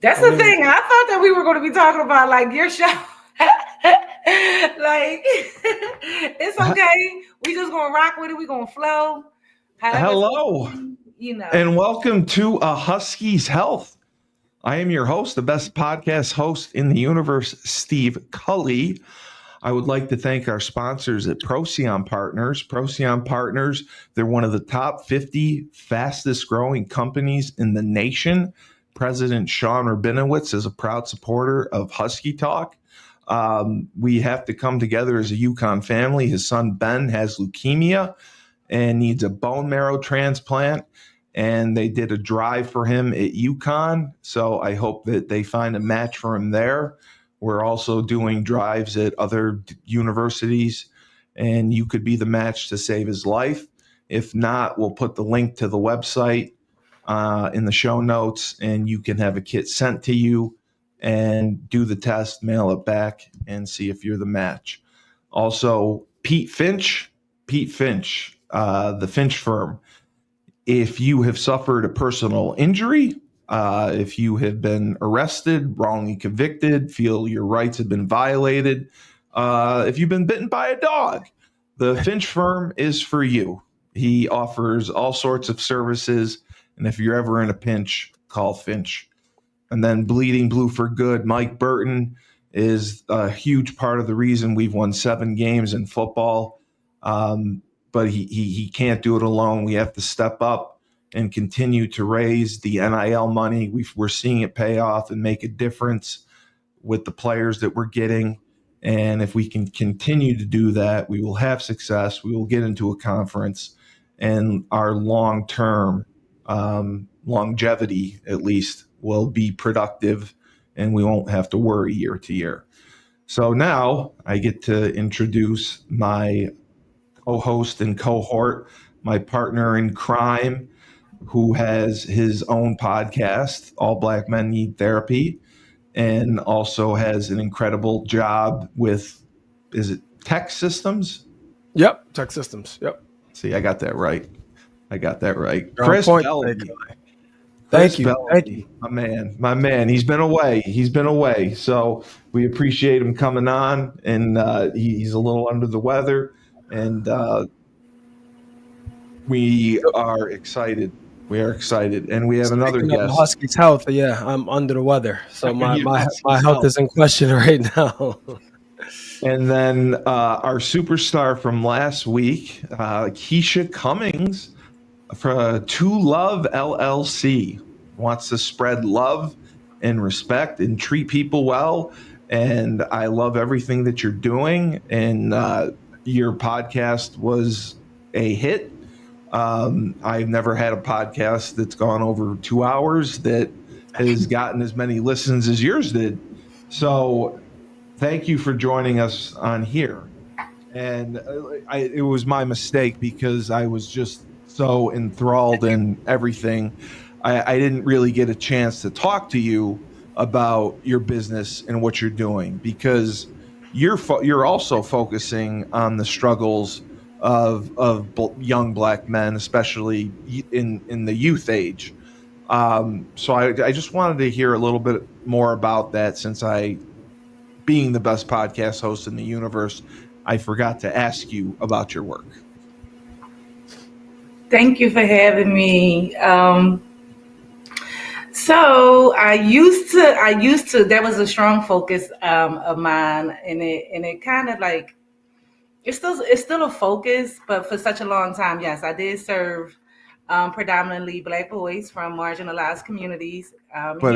That's the thing. I thought that we were going to be talking about like your show. Like it's okay. We just gonna rock with it. We gonna flow. However, Hello, and welcome to A Husky's Health. I am your host, the best podcast host in the universe, Steve Cully. I would like to thank our sponsors at Procyon Partners. Procyon Partners, they're one of the top 50 fastest growing companies in the nation. President Sean Rabinowitz is a proud supporter of Husky Talk. We have to come together as a Yukon family. His son Ben has leukemia and needs a bone marrow transplant. And they did a drive for him at Yukon. So I hope that they find a match for him there. We're also doing drives at other universities, and you could be the match to save his life. If not, we'll put the link to the website in the show notes, and you can have a kit sent to you and do the test, mail it back, and see if you're the match. Also, Pete Finch, the Finch firm. If you have suffered a personal injury, if you have been arrested, wrongly convicted, feel your rights have been violated, if you've been bitten by a dog, the Finch firm is for you. He offers all sorts of services, and if you're ever in a pinch, call Finch. And then Bleeding Blue for Good, Mike Burton is a huge part of the reason we've won 7 games in football. But he can't do it alone. We have to step up and continue to raise the NIL money. We're seeing it pay off and make a difference with the players that we're getting. And if we can continue to do that, we will have success. We will get into a conference, and our long-term longevity, at least, will be productive, and we won't have to worry year to year. So now I get to introduce my co-host and cohort, my partner in crime, who has his own podcast, All Black Men Need Therapy, and also has an incredible job with, is it Tech Systems? Yep, Tech Systems. Yep. See, I got that right. Chris Bellamy. Thank you. My man. He's been away. So we appreciate him coming on, and he's a little under the weather. And we are excited. And we have another guest. Husky's health. Yeah, I'm under the weather. So my health is in question right now. And then our superstar from last week, Keisha Cummings for To Love LLC, wants to spread love and respect and treat people well. And I love everything that you're doing. And your podcast was a hit. I've never had a podcast that's gone over 2 hours that has gotten as many listens as yours did. So thank you for joining us on here. And it was my mistake because I was just so enthralled in everything. I didn't really get a chance to talk to you about your business and what you're doing, because you're also focusing on the struggles of young Black men, especially in the youth age. So I just wanted to hear a little bit more about that, since being the best podcast host in the universe, I forgot to ask you about your work. Thank you for having me. So I used to, that was a strong focus of mine, and it kind of like, it's still a focus, but for such a long time, yes, I did serve predominantly Black boys from marginalized communities. But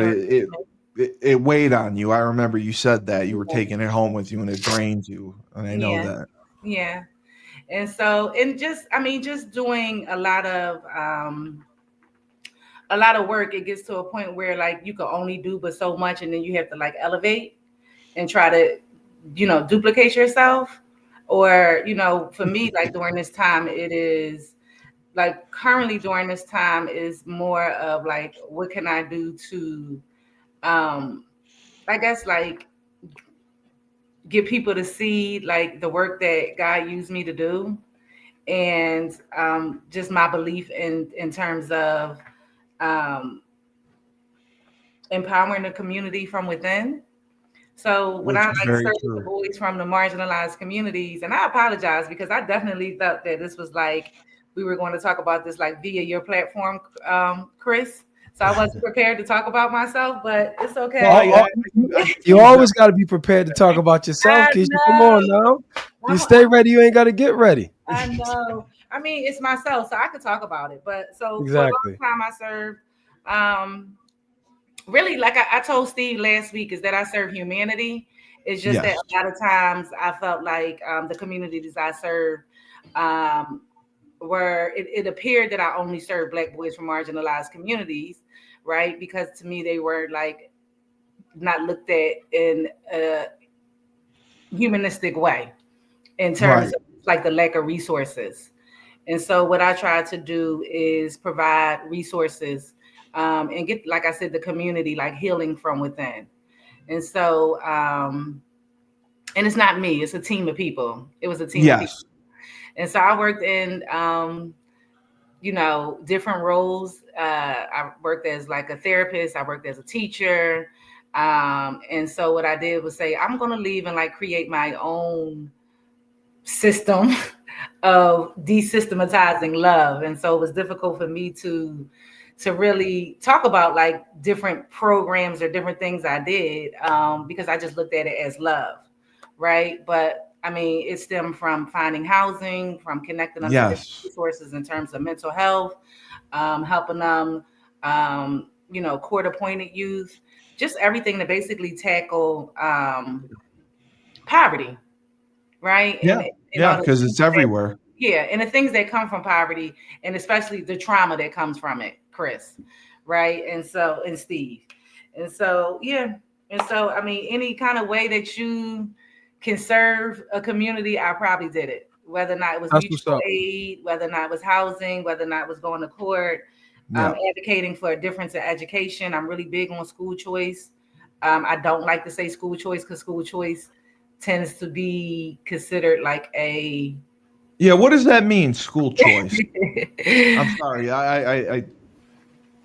it weighed on you. I remember you said that you were taking it home with you, and it drained you, and I know that. Yeah. And so, just doing a lot of work, it gets to a point where like you can only do but so much, and then you have to like elevate and try to, duplicate yourself. Or, for me, like during this time, it is like currently during this time is more of like, what can I do to, I guess, like get people to see like the work that God used me to do, and just my belief in terms of empowering the community from within. So when Which I is like very served the true. boys from the marginalized communities, and I apologize because I definitely thought that this was like we were going to talk about this like via your platform, Chris. So I wasn't prepared to talk about myself, but it's Well, okay. yeah, I You teased always got to be prepared to talk about yourself, I Keisha. Come on know. now. You I'm, stay ready, you ain't got to get ready. I know. I mean, it's myself, so I could talk about it. But so for a long Exactly. time, I served. Um, really, like I told Steve last week, is that I serve humanity. It's just that yes, a lot of times I felt like the communities I serve um, were, it appeared that I only served Black boys from marginalized communities, right? Because to me, they were like not looked at in a humanistic way in terms right. of like the lack of resources. And so what I try to do is provide resources and get, like I said, the community like healing from within. And so, and it's not me, it's a team of people. It was a team of people. Yes, And so I worked in, different roles. I worked as like a therapist, I worked as a teacher. And so what I did was say, I'm going to leave and like create my own system of desystematizing love. And so it was difficult for me to really talk about like different programs or different things I did because I just looked at it as love, right? But I mean, it stemmed from finding housing, from connecting them to different yes, resources in terms of mental health, helping them, court appointed youth, just everything to basically tackle poverty, right? yeah, And all yeah, the because it's things that, everywhere. yeah, and the things that come from poverty, and especially the trauma that comes from it, Chris, right? And so, and Steve, and so, yeah, and so, I mean, any kind of way that you can serve a community, I probably did it. Whether or not it was That's what's mutual up. aid, whether or not it was housing, whether or not it was going to court, Yeah, advocating for a difference in education. I'm really big on school choice. I don't like to say school choice because school choice tends to be considered like a yeah. What does that mean? School choice. I'm sorry.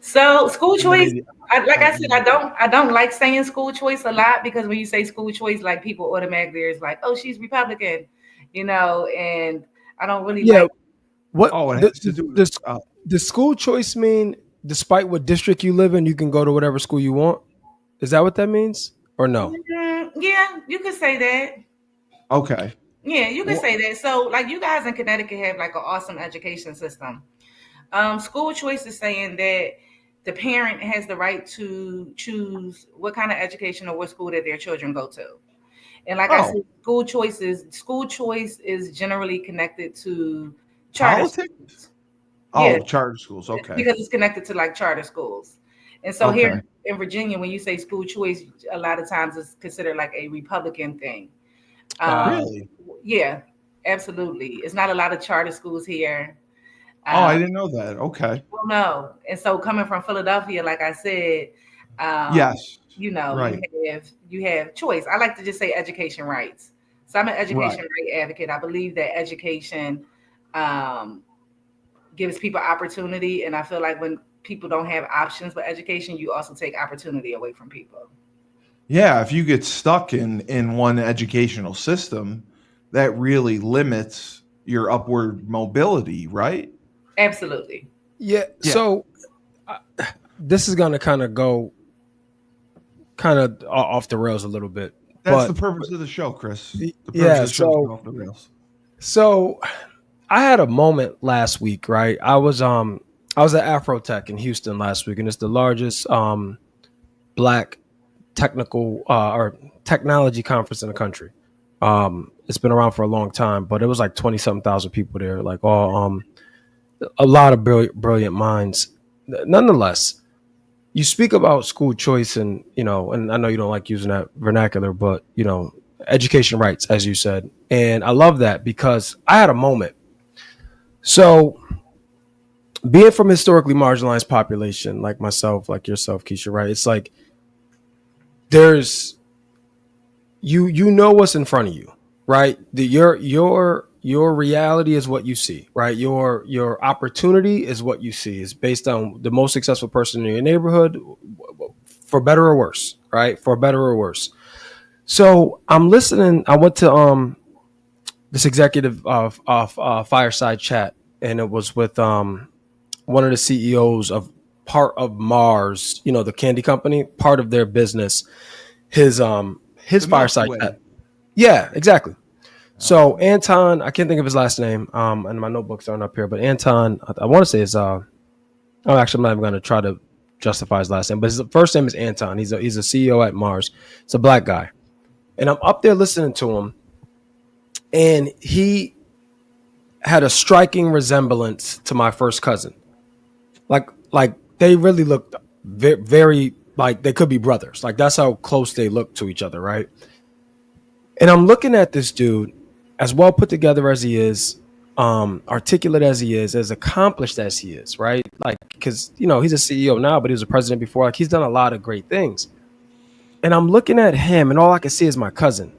so school I'm an choice. idiot. Like I said, I don't like saying school choice a lot because when you say school choice, like people automatically is like, oh, she's Republican, and I don't really Yeah. like. What Oh, it the has to the, do with. the, the school choice mean? Despite what district you live in, you can go to whatever school you want. Is that what that means, or no? Yeah, you could say that. Okay. Yeah, you could Well, say that. So, like, you guys in Connecticut have like an awesome education system. School choice is saying that the parent has the right to choose what kind of education or what school that their children go to. And like I oh, said, school choice is generally connected to charter politics. schools. Yeah, Oh, charter schools. Okay. because it's connected to like charter schools. And so here Okay. in Virginia, when you say school choice, a lot of times it's considered like a Republican thing. Um, Really? yeah, absolutely. It's not a lot of charter schools here. Oh, I Um, didn't know that. Okay. well, no. And so coming from Philadelphia, like I said, um, Yes. you know, you Right. you have choice. I like to just say education rights. So I'm an education Right. right advocate. I believe that education um, gives people opportunity, and I feel like when people don't have options with education, you also take opportunity away from people. Yeah. If you get stuck in one educational system, that really limits your upward mobility. Right. Absolutely. Yeah. Yeah. So uh, this is gonna kind of go kind of off the rails a little bit, That's the but purpose of the show, Chris. The purpose yeah. of the show is to So go off the rails. so I had a moment last week, right? I was at Afrotech in Houston last week, and it's the largest black technical or technology conference in the country. It's been around for a long time, but it was like 20 something thousand people there, like all a lot of brilliant minds. Nonetheless, you speak about school choice, and and I know you don't like using that vernacular, but education rights, as you said, and I love that because I had a moment. So, being from historically marginalized population, like myself, like yourself, Keisha, right? It's like there's you know what's in front of you, right? Your reality is what you see, right? Your opportunity is what you see. It's based on the most successful person in your neighborhood, for better or worse, right? For better or worse. So I'm listening. I went to this executive fireside chat, and it was with one of the CEOs of part of Mars, the candy company, part of their business. His The Milky fireside Way. chat. Yeah, exactly. So Anton, I can't think of his last name, and my notebooks aren't up here, but Anton, I want to say is oh, actually, I'm not even going to try to justify his last name, but his first name is Anton. He's a CEO at Mars. It's a black guy, and I'm up there listening to him, and he had a striking resemblance to my first cousin. Like they really looked very like they could be brothers. Like that's how close they look to each other, right? And I'm looking at this dude, as well put together as he is, articulate as he is, as accomplished as he is, right? Like, because he's a CEO now, but he was a president before. Like, he's done a lot of great things. And I'm looking at him, and all I can see is my cousin.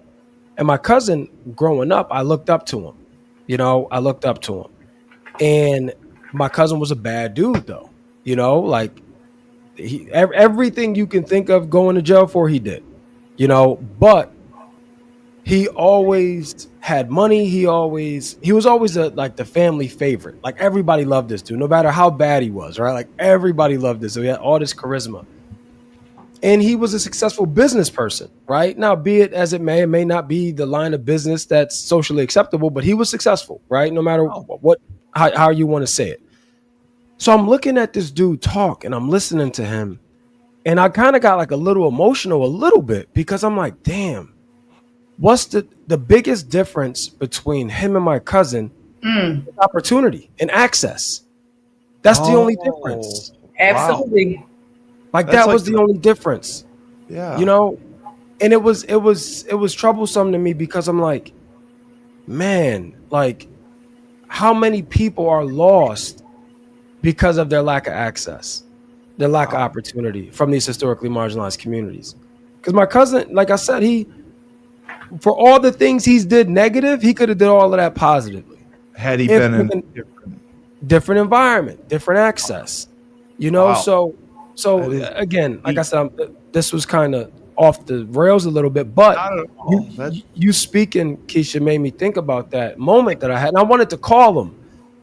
And my cousin, growing up, I looked up to him. I looked up to him, and my cousin was a bad dude, though. Like everything you can think of going to jail for, he did. But he always had money. He was always like the family favorite. Like everybody loved this dude, no matter how bad he was, right? Like everybody loved this. So he had all this charisma. And he was a successful business person, right? Now, be it as it may not be the line of business that's socially acceptable, but he was successful, right? No matter how you want to say it. So I'm looking at this dude talk and I'm listening to him. And I kind of got like a little emotional a little bit because I'm like, damn. What's the biggest difference between him and my cousin? Opportunity and access. That's the only difference. Absolutely. Wow. Like that was the only difference. Yeah. And it was troublesome to me because I'm like, man, like how many people are lost because of their lack of access, their lack of opportunity from these historically marginalized communities? Because my cousin, like I said, for all the things he's did negative, he could have did all of that positively. Had he been in different environment, different access, wow. So again, like I said, this was kind of off the rails a little bit, but you speaking, Keisha, made me think about that moment that I had. And I wanted to call him,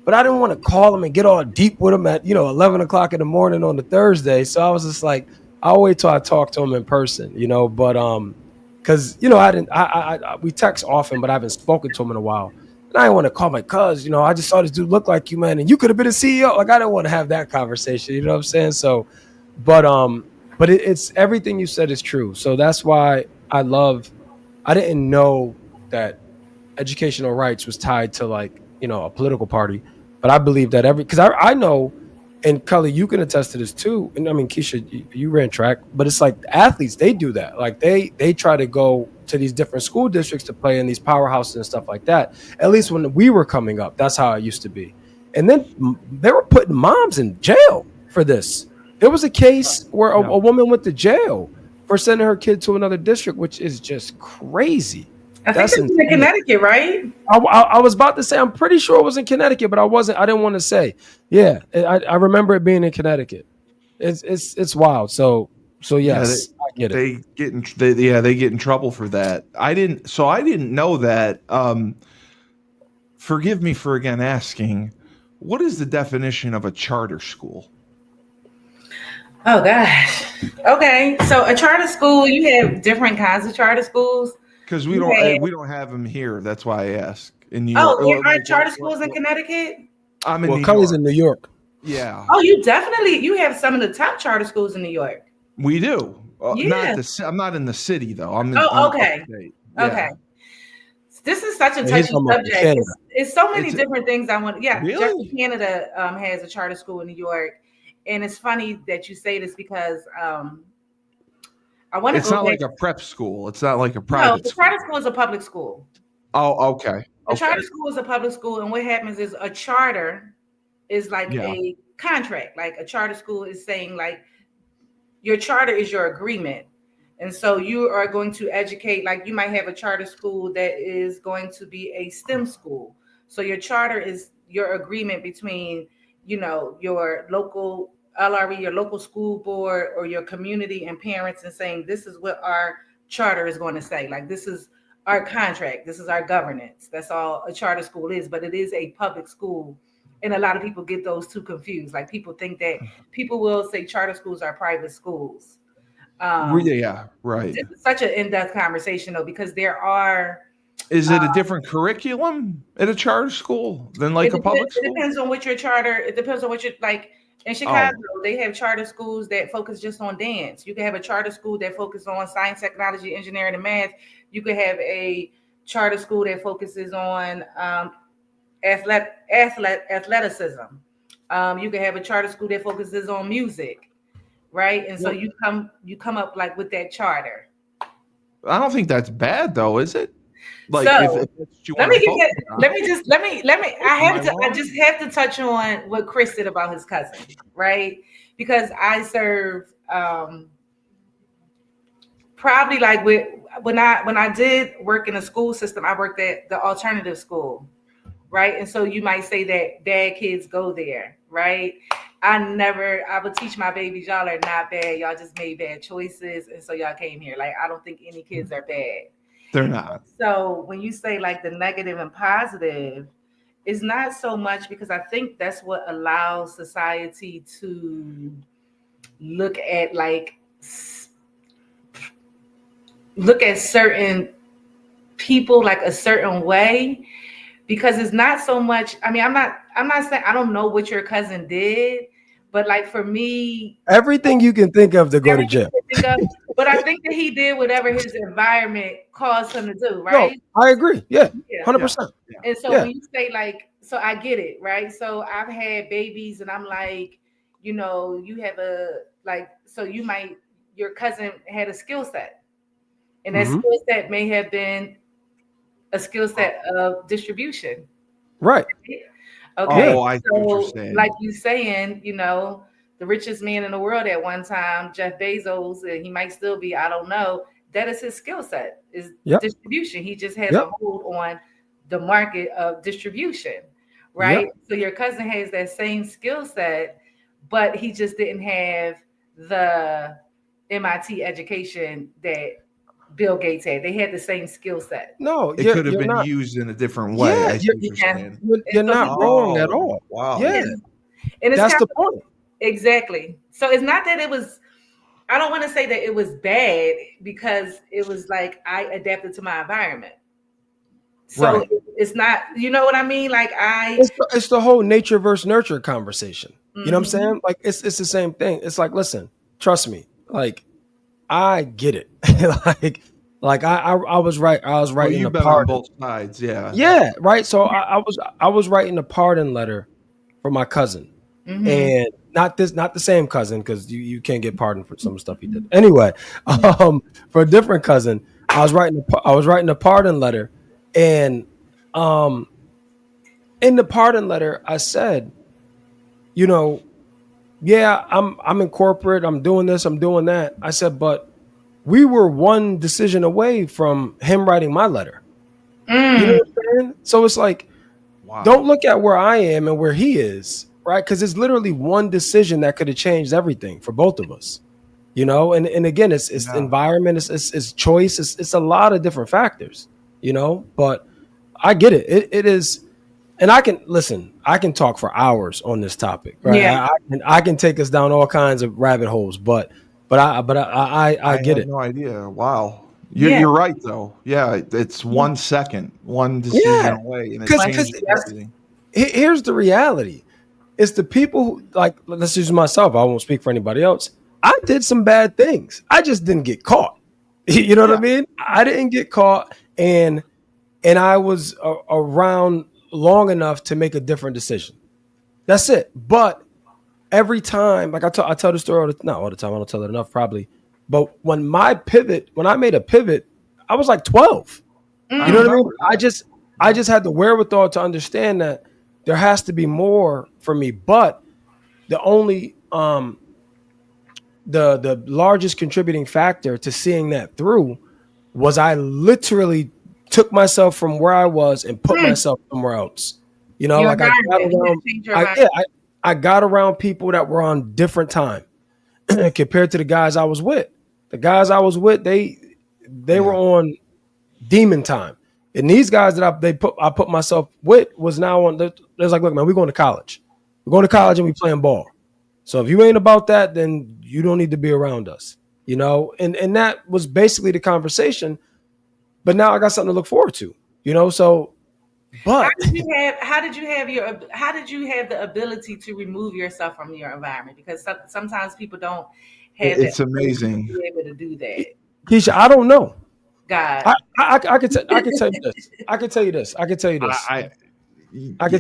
but I didn't want to call him and get all deep with him at 11 o'clock in the morning on the Thursday. So I was just like, I'll wait till I talk to him in person, but because we text often, but I haven't spoken to him in a while. And I didn't want to call my cuz, I just saw this dude look like you, man, and you could have been a CEO. Like I didn't want to have that conversation, you know what I'm saying? So, but it's everything you said is true. So that's why I didn't know that educational rights was tied to like, a political party, but I believe that because I know. And Cully, you can attest to this too. And I mean, Keisha, you ran track, but it's like athletes, they do that. Like they try to go to these different school districts to play in these powerhouses and stuff like that. At least when we were coming up, that's how it used to be. And then they were putting moms in jail for this. There was a case where a woman went to jail for sending her kid to another district, which is just crazy. I think it's in Connecticut, right? I was about to say, I'm pretty sure it was in Connecticut, but I didn't want to say. Yeah, I remember it being in Connecticut. It's wild. So yes, I get it. They get in trouble for that. I didn't know that. Forgive me for again asking, what is the definition of a charter school? Oh gosh. Okay, so a charter school, you have different kinds of charter schools. Because we don't have them here. That's why I ask. In New York. There aren't charter schools in Connecticut? I'm in New York. Cully's in New York. Yeah. Oh, you have some of the top charter schools in New York. We do. Yeah. I'm not in the city though. I'm in. Okay. Yeah. Okay. This is such a touchy subject. It's so many different things I want. Yeah, really? Jersey, Canada has a charter school in New York, and it's funny that you say this because I want to. It's not like a prep school. It's not like a private. No, the charter school is a public school. Oh, okay. A charter school is a public school, and what happens is a charter is like a contract. Like a charter school is saying like your charter is your agreement. And so you are going to educate, like you might have a charter school that is going to be a STEM school. So your charter is your agreement between, your local LRE, your local school board, or your community and parents, and saying, this is what our charter is going to say. Like, this is our contract. This is our governance. That's all a charter school is, but it is a public school. And a lot of people get those two confused. Like, people think that people will say charter schools are private schools. Yeah, right. This is such an in-depth conversation though, because there are. Is it a different curriculum at a charter school than like a public school? It depends on what your charter. It depends on what you're like. In Chicago, they have charter schools that focus just on dance. You can have a charter school that focuses on science, technology, engineering, and math. You could have a charter school that focuses on athleticism. You can have a charter school that focuses on music, right? And so you come up like with that charter. I don't think that's bad though, is it? Like, so if you let me I just have to touch on what Chris said about his cousin, right? Because I served probably like when I did work in a school system, I worked at the alternative school, right? And so you might say that bad kids go there, right? I would teach my babies, y'all are not bad, y'all just made bad choices, and so y'all came here. Like, I don't think any kids are bad. They're not. So when you say like the negative and positive, it's not so much, because I think that's what allows society to look at certain people like a certain way, because it's not so much. I mean, I'm not saying I don't know what your cousin did, but like for me, everything you can think of to go to jail. But I think that he did whatever his environment caused him to do, right? No, I agree. Yeah, 100%. And so when you say like, so I get it, right? So I've had babies, and I'm like, you have your cousin had a skill set, and that skill set may have been a skill set of distribution, right? Okay, I see what you're saying. Like you saying, the richest man in the world at one time, Jeff Bezos, and he might still be, I don't know. That is his skill set, is distribution. He just has a hold on the market of distribution, right? So your cousin has that same skill set, but he just didn't have the MIT education that Bill Gates had. They had the same skill set. No, it could have been used in a different way. You're not wrong at all. Wow. Yeah. And that's the point. Exactly. So it's not that it was, I don't want to say that it was bad, because it was like I adapted to my environment. So it's not, you know what I mean? Like it's the whole nature versus nurture conversation. You know what I'm saying? Like it's the same thing. It's like, listen, trust me. Like, I get it. like I was right. I was writing the part on both sides. Yeah. Yeah. Right. So I was writing a pardon letter for my cousin, and not the same cousin, because you can't get pardoned for some stuff he did. Anyway, for a different cousin, I was writing a pardon letter, and in the pardon letter, I said, yeah, I'm in corporate, I'm doing this, I'm doing that. I said, but we were one decision away from him writing my letter. You know what I'm saying? So it's like, don't look at where I am and where he is, right? Because it's literally one decision that could have changed everything for both of us. And again, it's environment, it's choice, it's a lot of different factors, but I get it. It is. And I can talk for hours on this topic, right? Yeah. I can take us down all kinds of rabbit holes, but I get it. No idea. Wow. You're right though. Yeah. It's 1 second, one decision away. And here's the reality. It's the people who, like, let's use myself. I won't speak for anybody else. I did some bad things. I just didn't get caught. You know what I mean? I didn't get caught, and I was around long enough to make a different decision. That's it. But every time, like I tell the story not all the time, I don't tell it enough probably, but when I made a pivot, I was like 12. You know what I mean? I just had the wherewithal to understand that there has to be more for me. But the only the largest contributing factor to seeing that through was I literally took myself from where I was and put myself somewhere else. I got around. I got around people that were on different time compared to the guys I was with. The guys I was with, they were on demon time. And these guys that I put myself with was now on. There's like, look, man, we're going to college. We're going to college and we playing ball. So if you ain't about that, then you don't need to be around us, you know. And that was basically the conversation. But now I got something to look forward to, you know. So, but how did you have the ability to remove yourself from your environment? Because sometimes people don't have. It's amazing to be able to do that. Keisha, I don't know. God, I could tell you this. I could tell you this. I could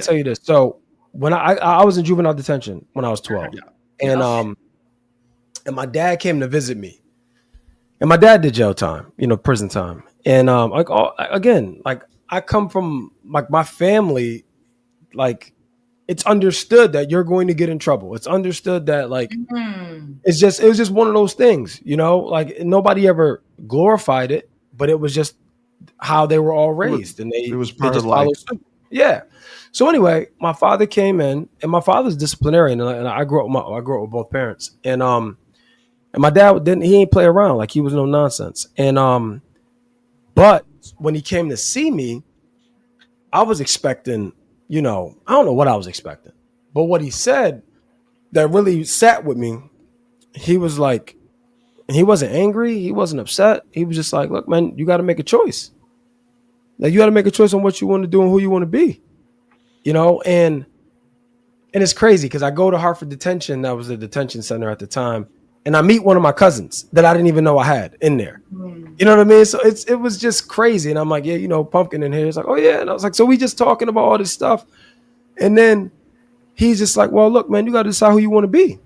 tell you this. So when I was in juvenile detention when I was 12, and my dad came to visit me, and my dad did jail time, you know, prison time, and like I come from like my family, like it's understood that you're going to get in trouble. It's understood that like it was just one of those things, you know, like nobody ever glorified it, but it was just how they were all raised, and it was part of life. Yeah. So anyway, my father came in, and my father's disciplinarian, and I grew up with both parents, and my dad he ain't play around, like he was no nonsense, and but when he came to see me, I was expecting, you know, I don't know what I was expecting, but what he said that really sat with me, he was like, and he wasn't angry, he wasn't upset, he was just like, look, man, you got to make a choice. Like you got to make a choice on what you want to do and who you want to be, you know, and it's crazy because I go to Hartford Detention, that was the detention center at the time, and I meet one of my cousins that I didn't even know I had in there. You know what I mean? So it was just crazy, and I'm like, yeah, you know, Pumpkin in here. It's like, oh yeah, and I was like, so we just talking about all this stuff, and then he's just like, well, look, man, you got to decide who you want to be.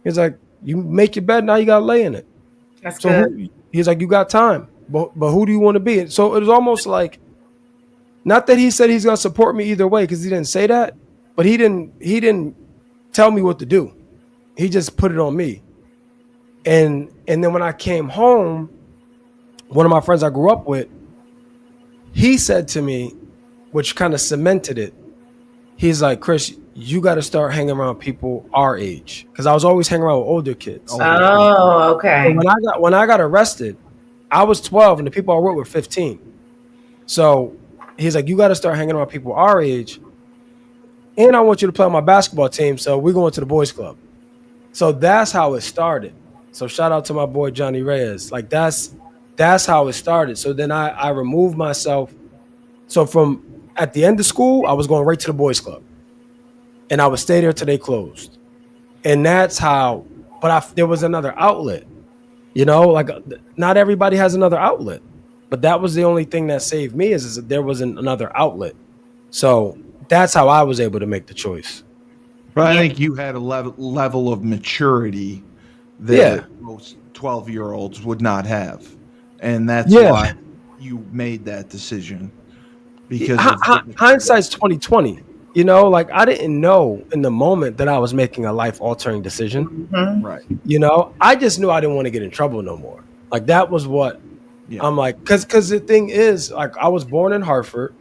He's like, you make your bed, now you got to lay in it. That's so good. He's like, you got time, but who do you want to be? And so it was almost like, not that he said he's going to support me either way, because he didn't say that, but he didn't tell me what to do. He just put it on me. And then when I came home, one of my friends I grew up with, he said to me, which kind of cemented it. He's like, Chris, you got to start hanging around people our age, because I was always hanging around with older kids. Oh, okay. And when I got arrested, I was 12, and the people I worked with were 15. So he's like, you got to start hanging around people our age, and I want you to play on my basketball team. So we're going to the boys club. So that's how it started. So shout out to my boy Johnny Reyes. Like that's how it started. So then I removed myself. So from at the end of school, I was going right to the boys club, and I would stay there till they closed. And that's how. But there was another outlet. You know, like not everybody has another outlet. But that was the only thing that saved me is that there wasn't another outlet. So that's how I was able to make the choice. But I think you had a level of maturity that most 12-year-olds would not have. And that's why you made that decision. Because hindsight's 2020. You know, like I didn't know in the moment that I was making a life-altering decision. Mm-hmm. Right. You know, I just knew I didn't want to get in trouble no more. Like that was what I'm like, because the thing is, like I was born in Hartford,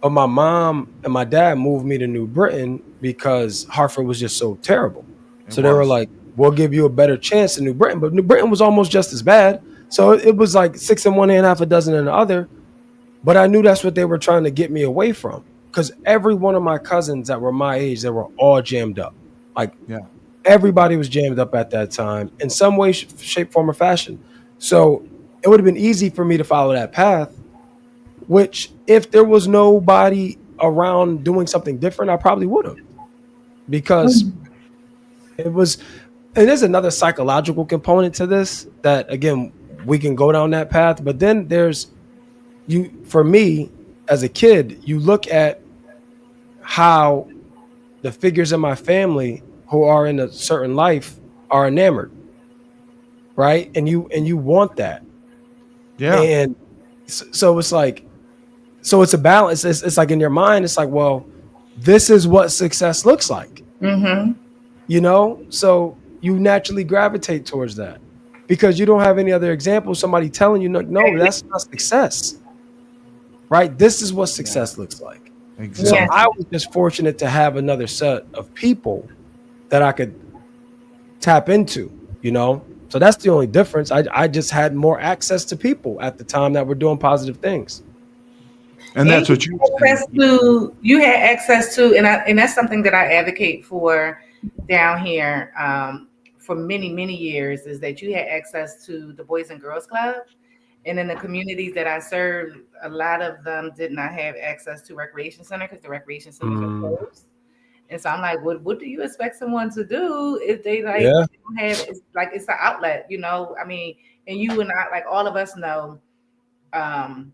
but my mom and my dad moved me to New Britain because Hartford was just so terrible. So they were like, we'll give you a better chance in New Britain. But New Britain was almost just as bad. So it was like 6 in one hand, half a dozen in the other. But I knew that's what they were trying to get me away from. Because every one of my cousins that were my age, they were all jammed up. Like everybody was jammed up at that time in some way, shape, form, or fashion. So it would have been easy for me to follow that path, which if there was nobody around doing something different, I probably would have. Because it was, and there's another psychological component to this that, again, we can go down that path. But then for me, as a kid, you look at how the figures in my family who are in a certain life are enamored, right? And you want that. Yeah. And so it's like, so it's a balance. It's like in your mind, it's like, well, this is what success looks like. Mm-hmm. You know, so you naturally gravitate towards that because you don't have any other examples. Somebody telling you, no, that's not success. Right? This is what success looks like. Exactly. So I was just fortunate to have another set of people that I could tap into, you know? So that's the only difference. I just had more access to people at the time that were doing positive things. And And that's what you said. you had access to, and that's something that I advocate for down here for many years, is that you had access to the Boys and Girls Club. And in the communities that I served, a lot of them did not have access to recreation center because the recreation centers are Mm, closed. And so I'm like, what do you expect someone to do if they like yeah. don't have, it's like it's an outlet, you know? I mean, and you and I, like all of us know, um,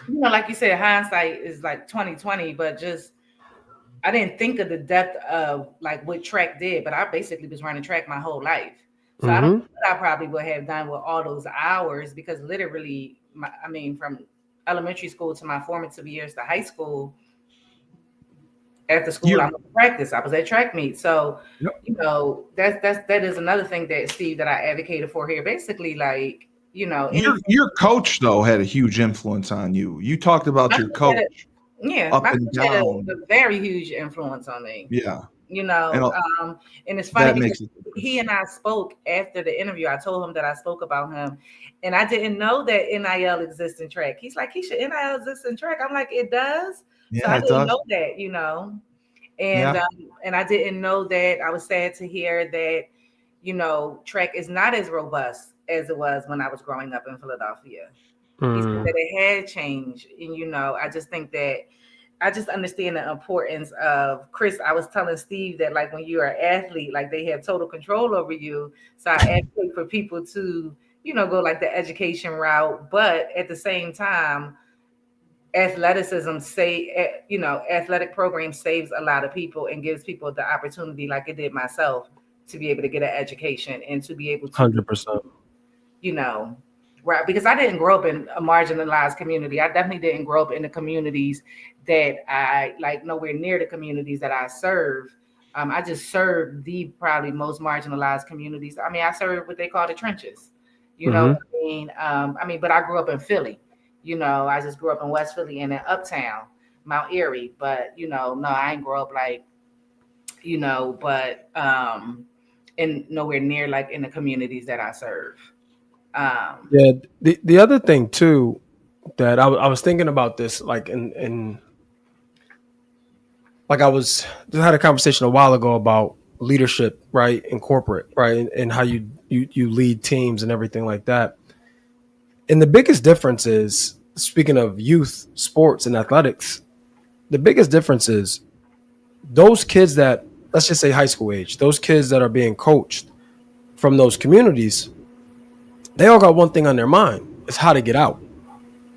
you know, like you said, hindsight is like 2020, but just I didn't think of the depth of like what track did, but I basically was running track my whole life. So I don't know Mm-hmm. what I probably would have done with all those hours because literally, I mean, from elementary school to my formative years to high school, after school, You're I went to practice. I was at track meet. So, yep. you know, that is another thing that Steve that I advocated for here. Basically, like, you know, anything. Your coach though had a huge influence on you. You talked about My your coach had a, coach yeah, up my and coach had down. a very huge influence on me. Yeah. You And know, and it's funny that because makes a he difference. and I spoke after the interview. I told him that I spoke about him, and I didn't know that NIL exists in track. He's like, Keisha, NIL exists in track. I'm like, it does. So Yeah, I it didn't does. know that, you know, Yeah. and I didn't know that. I was sad to hear that, you know, track is not as robust as it was when I was growing up in Philadelphia. He said Mm, that it had changed, and you know, I just think that I just understand the importance of Chris. I was telling Steve that like when you're an athlete, like they have total control over you. So I advocate for people to, you know, go like the education route, but at the same time, athleticism you know, athletic program saves a lot of people and gives people the opportunity, like it did myself, to be able to get an education and to be able to, 100%. you know, right? Because I didn't grow up in a marginalized community. I definitely didn't grow up in the communities that I like, nowhere near the communities that I serve. I just served the probably most marginalized communities. I mean, I served what they call the trenches. You know Mm-hmm. what I mean? But I grew up in Philly. You know, I just grew up in West Philly and in Uptown, Mount Erie. But you know, no, I ain't grow up like, you know, but in nowhere near like in the communities that I serve. Um, Yeah. The other thing too that I was thinking about this, like in like I was just had a conversation a while ago about leadership, right, in corporate, right, and how you lead teams and everything like that. And the biggest difference is, speaking of youth sports and athletics, the biggest difference is those kids that, let's just say high school age, those kids that are being coached from those communities, they all got one thing on their mind: it's how to get out.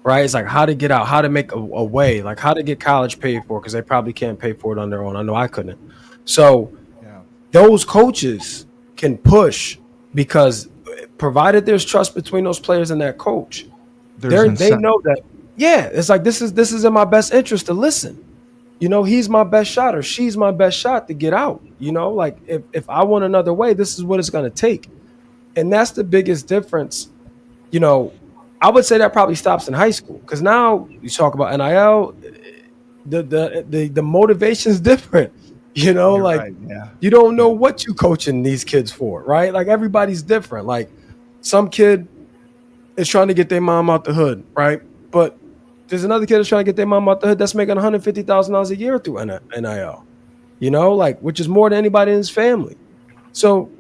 Right? It's like how to get out, how to make a way, like how to get college paid for because they probably can't pay for it on their own. I know I couldn't. So Yeah. those coaches can push because provided there's trust between those players and that coach, There's they incentive. know that, yeah, it's like this is in my best interest to listen. You know, he's my best shot or she's my best shot to get out. You know, like if I want another way, this is what it's gonna take. And that's the biggest difference. You know, I would say that probably stops in high school because now you talk about NIL, the motivation is different. You know, You're like right. Yeah. you don't know Yeah. what you coaching these kids for, right? Like everybody's different. Like some kid is trying to get their mom out the hood, right? But there's another kid that's trying to get their mom out the hood that's making $150,000 a year through NIL. You know, like which is more than anybody in his family. So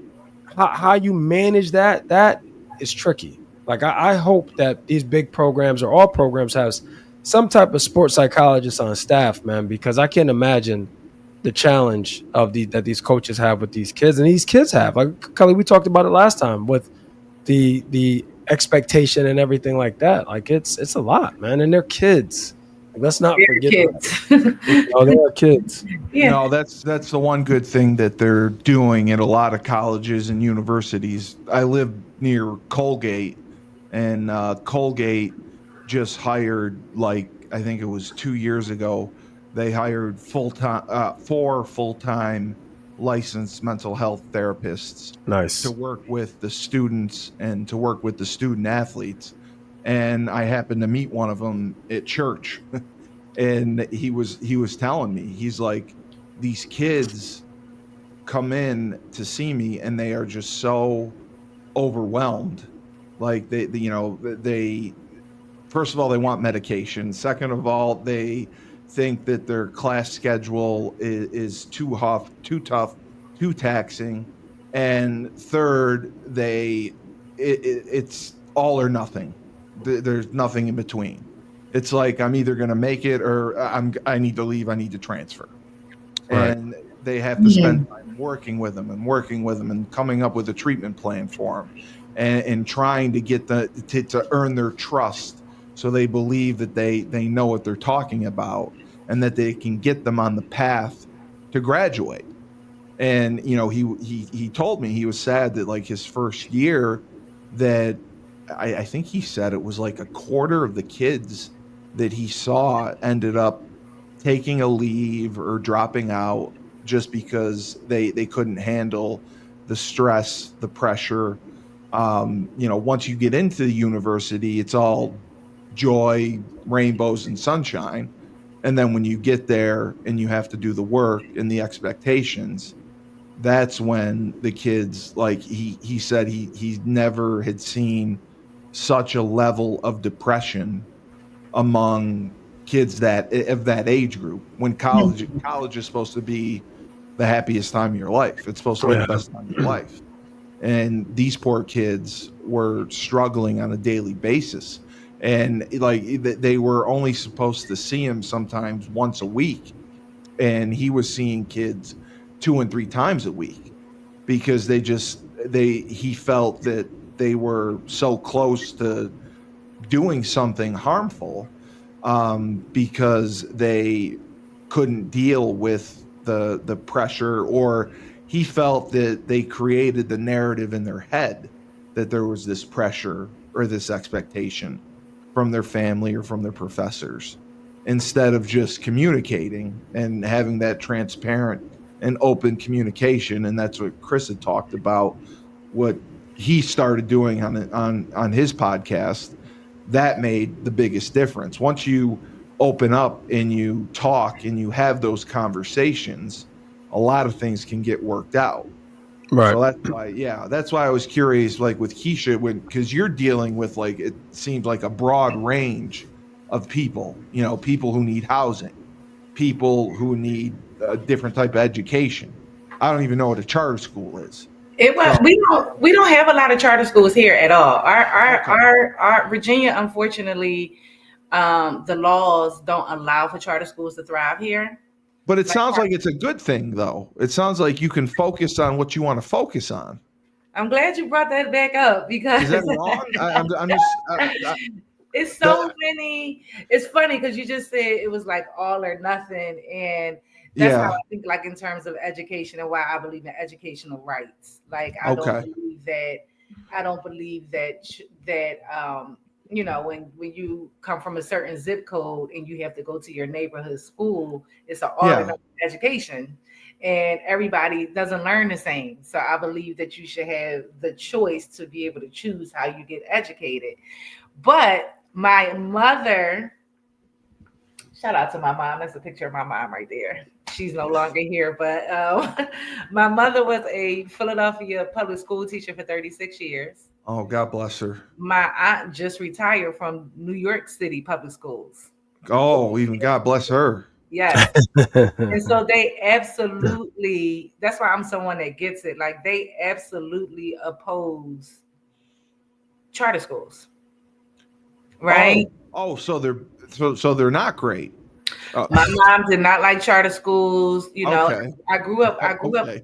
how you manage that is tricky. Like I hope that these big programs or all programs has some type of sports psychologist on staff, man, because I can't imagine the challenge of that these coaches have with these kids and these kids have. Like Cully, we talked about it last time with the expectation and everything like that. Like it's a lot, man, and they're kids. Like, let's not they're forget that. kids. You know, they're kids. Yeah. No, that's the one good thing that they're doing at a lot of colleges and universities. I live near Colgate, and Colgate just hired, like I think it was 2 years ago. They hired full time 4 full-time licensed mental health therapists to Nice. work with the students and to work with the student athletes. And I happened to meet one of them at church. And he was telling me, he's like, these kids come in to see me and they are just so overwhelmed. Like they first of all, they want medication. Second of all, they think that their class schedule is too tough, too taxing. And third, it's all or nothing. There's nothing in between. It's like, I'm either going to make it, or I need to leave. I need to transfer. Right. And they have to spend Mhm. time working with them and coming up with a treatment plan for them, and trying to get to earn their trust, so they believe that they know what they're talking about, and that they can get them on the path to graduate. And he told me he was sad that, like, his first year, that I think he said it was like a quarter of the kids that he saw ended up taking a leave or dropping out, just because they couldn't handle the stress, the pressure. Once you get into the university, it's all joy, rainbows, and sunshine. And then when you get there and you have to do the work and the expectations, that's when the kids, like, he said, he never had seen such a level of depression among kids that of that age group, when college is supposed to be the happiest time of your life. It's supposed to be the Yeah. best time of your life. And these poor kids were struggling on a daily basis. And, like, they were only supposed to see him sometimes once a week, and he was seeing kids 2 and 3 times a week, because he felt that they were so close to doing something harmful, because they couldn't deal with the pressure, or he felt that they created the narrative in their head that there was this pressure or this expectation from their family or from their professors, instead of just communicating and having that transparent and open communication. And that's what Chris had talked about, what he started doing on his podcast. That made the biggest difference. Once you open up and you talk and you have those conversations, a lot of things can get worked out. Right. So that's why I was curious, like with Keisha, because you're dealing with, like, it seems like a broad range of people, people who need housing, people who need a different type of education. I don't even know what a charter school is. It was So, we don't have a lot of charter schools here at all. okay. Our Virginia, unfortunately, the laws don't allow for charter schools to thrive here. But it Like, sounds like it's a good thing, though. It sounds like you can focus on what you want to focus on. I'm glad you brought that back up Is that because wrong? I'm just it's so that many. It's funny because you just said it was like all or nothing, and that's how yeah. I think. Like in terms of education and why I believe in educational rights. Like Okay. I don't believe that when you come from a certain zip code and you have to go to your neighborhood school, it's an all or Yeah. nothing education. And everybody doesn't learn the same. So I believe that you should have the choice to be able to choose how you get educated. But my mother, shout out to my mom. That's a picture of my mom right there. She's no longer here, but my mother was a Philadelphia public school teacher for 36 years. Oh, God bless her. My aunt just retired from New York City public schools. Oh, even God bless her. Yes. And so they absolutely, that's why I'm someone that gets it. Like they absolutely oppose charter schools, right? So they're not great. Uh, My mom did not like charter schools. okay. I grew up Okay.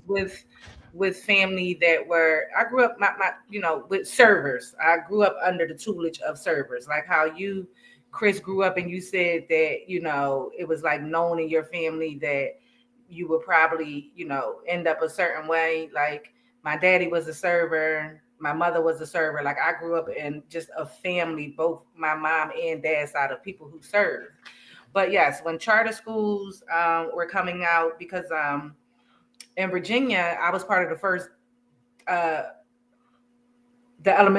with family that were. I grew up my with servers. I grew up under the tutelage of servers, like how you, Chris, grew up, and you said that it was like known in your family that you would probably end up a certain way. Like my daddy was a server. My mother was a server. Like I grew up in just a family, both my mom and dad side of people who served. But yes, when charter schools were coming out, because in Virginia, I was part of the uh,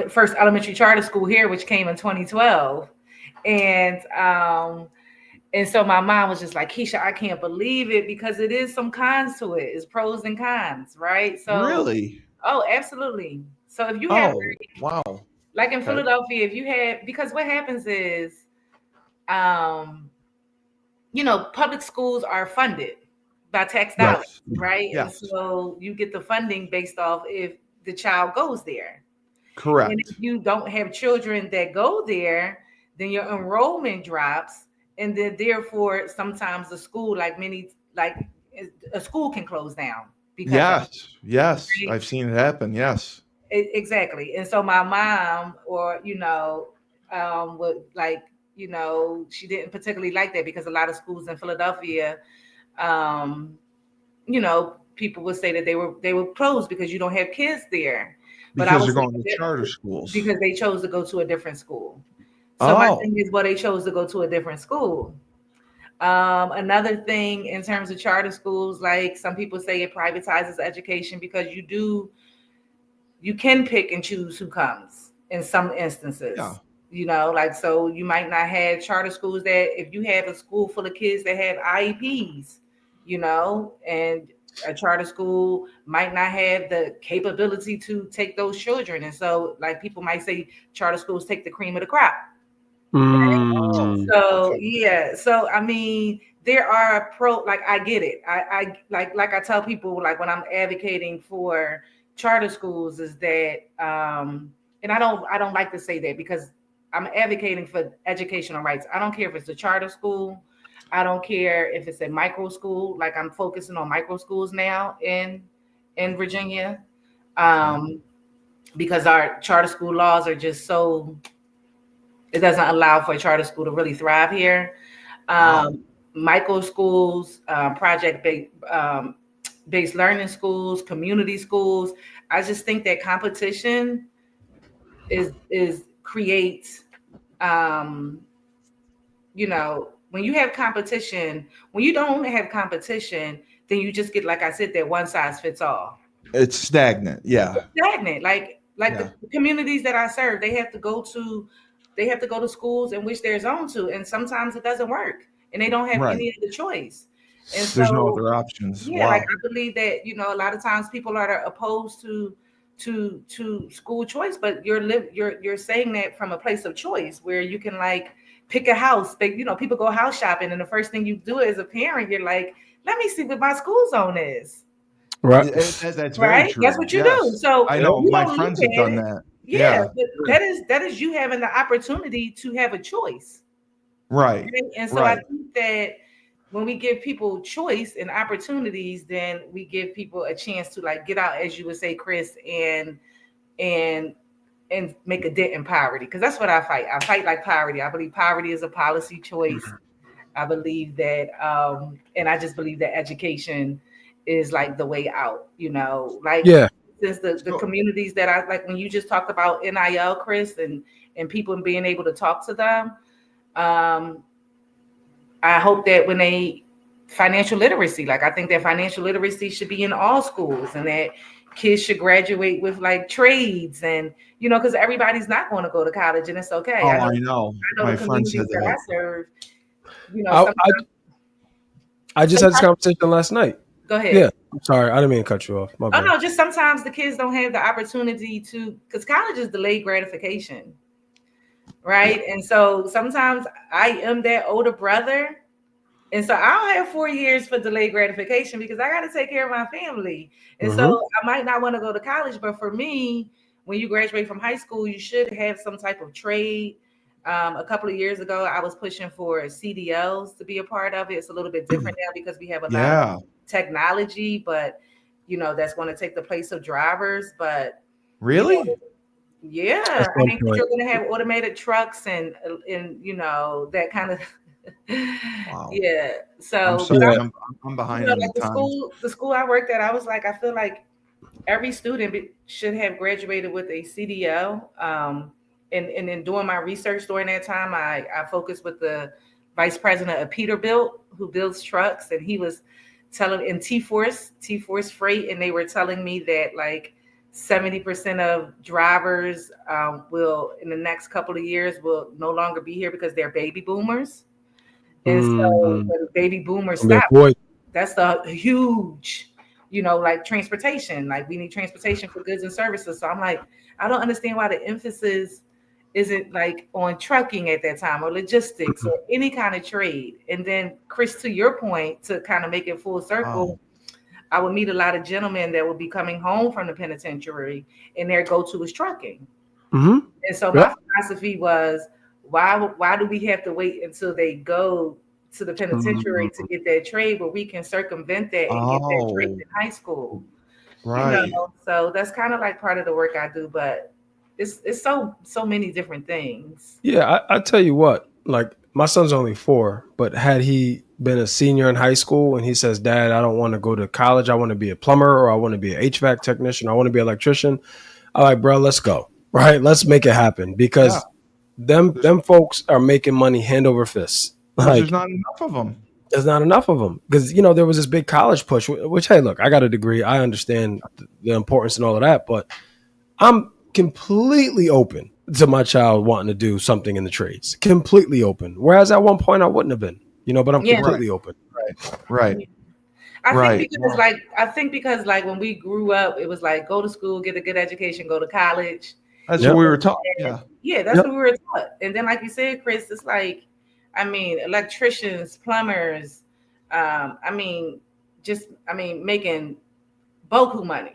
first elementary charter school here, which came in 2012, and And so my mom was just like, Keisha, I can't believe it, because it is some cons to it. It's pros and cons, right? So, Really? oh, absolutely. So if you have, Oh, wow. like in Okay. Philadelphia, if you have, because what happens is, um, public schools are funded by tax dollars, Yes. right? And Yes. so you get the funding based off if the child goes there. And if Correct. you don't have children that go there, then your enrollment drops. And then therefore, sometimes the school, like a school can close down because of Yes. Yes. it, right? I've seen it happen. Yes. Exactly. And so my mom, or, would like, she didn't particularly like that, because a lot of schools in Philadelphia, um, people would say that they were closed because you don't have kids there. But I Because would they're say going to charter schools. because they chose to go to a different school. So my Oh, thing is, well, they chose to go to a different school. Another thing in terms of charter schools, like some people say it privatizes education, because you can pick and choose who comes in some yeah. instances. Like, so you might not have charter schools that, if you have a school full of kids that have IEPs, and a charter school might not have the capability to take those children. And so, like, people might say charter schools take the cream of the crop. Oh, So okay. yeah, so I mean, there are like, I get it. Like I tell people, like, when I'm advocating for charter schools, is that and I don't like to say that, because I'm advocating for educational rights. I don't care if it's a charter school. I don't care if it's a micro school. Like, I'm focusing on micro schools now in Virginia. Okay. Um, because our charter school laws are just so, it doesn't allow for a charter school to really thrive here. Wow. Micro schools, project based learning schools, community schools. I just think that competition is creates, um, when you have competition. When you don't have competition, then you just get, like I said, that one size fits all. It's stagnant. Yeah. Stagnant. Like Yeah. the communities that I serve, they have to go to schools in which they're zoned to, and sometimes it doesn't work, and they don't have Right. any other choice. And There's no so, other options. yeah, like, Wow. I believe that, a lot of times people are opposed to school choice, but you're saying that from a place of choice, where you can, like, pick a house. People go house shopping, and the first thing you do as a parent, you're like, let me see what my school zone is. Right. That's very Right? That's true. what you do. Yes. So I Yep. know you my don't look friends have at done it. that. Yeah, Yeah. but that is you having the opportunity to have a choice. Right. Right? And so I Right. think that when we give people choice and opportunities, then we give people a chance to, like, get out, as you would say, Chris, and and make a dent in poverty. Because that's what I fight. I fight like poverty. I believe poverty is a policy choice. I believe that, and I just believe that education is, like, the way out. Like, Yeah. since the So, communities that I like, when you just talked about NIL, Chris, and people being able to talk to them. Um, I hope that when they financial literacy, like, I think that financial literacy should be in all schools, and that kids should graduate with, like, trades, and because everybody's not going to go to college, and it's okay. I oh, know I know. the My friend said communities that I that. serve, I, sometimes I just had this sometimes conversation last night. go ahead. Yeah. I'm sorry. I didn't mean to cut you off. My Oh bad. no, just sometimes the kids don't have the opportunity to, because college is delayed gratification, right? And so sometimes I am that older brother. And so I don't have 4 years for delayed gratification, because I got to take care of my family. And so Mm-hmm. I might not want to go to college, but for me, when you graduate from high school, you should have some type of trade. A couple of years ago, I was pushing for CDLs to be a part of it. It's a little bit different now, because we have a lot of Yeah. technology, but that's going to take the place of drivers. But you know, Really? yeah, At I some mean, point. you're going to have automated trucks and that kind of Wow. yeah. I'm So, but sorry. Yeah. I'm behind in like the times. the school I worked at, I was like, I feel like every student should have graduated with a CDL. And then doing my research during that time, I focused with the vice president of Peterbilt, who builds trucks, and he was telling in T-Force Freight, and they were telling me that, like, 70% of drivers will, in the next couple of years, will no longer be here because they're baby boomers. And so Mm-hmm. when baby boomers Gonna be a stop, boy. that's the huge, like transportation. Like we need transportation for goods and services. So I'm like, I don't understand why the emphasis isn't like on trucking at that time or logistics or any kind of trade. And then Chris, to your point, to kind of make it full circle, Wow. I would meet a lot of gentlemen that would be coming home from the penitentiary and their go-to is trucking. Mm-hmm. And so my Yep. philosophy was, why do we have to wait until they go to the penitentiary to Mm-hmm. get that trade where we can circumvent that and get that trade Oh, in high school? right. So that's kind of like part of the work I do, but it's so many different things. Yeah, I tell you what, like my son's only 4, but had he been a senior in high school and he says, "Dad, I don't want to go to college. I want to be a plumber or I want to be an HVAC technician. I want to be an electrician." I'm like, "Bro, let's go. Right? Let's make it happen Yeah. because them folks are making money hand over fist. Because there's Like not enough of them. there's not enough of them because there was this big college push. Which hey, look, I got a degree. I understand the importance and all of that, but I'm completely open to my child wanting to do something in the trades. Completely open. Whereas at one point I wouldn't have been, but I'm Yeah. Right. completely open. Right. I think Right. because like when we grew up, it was like go to school, get a good education, go to college. That's what Yep. we were taught. Yeah. Yeah, that's Yep. what we were taught. And then, like you said, Chris, it's like, I mean, electricians, plumbers, making boku money.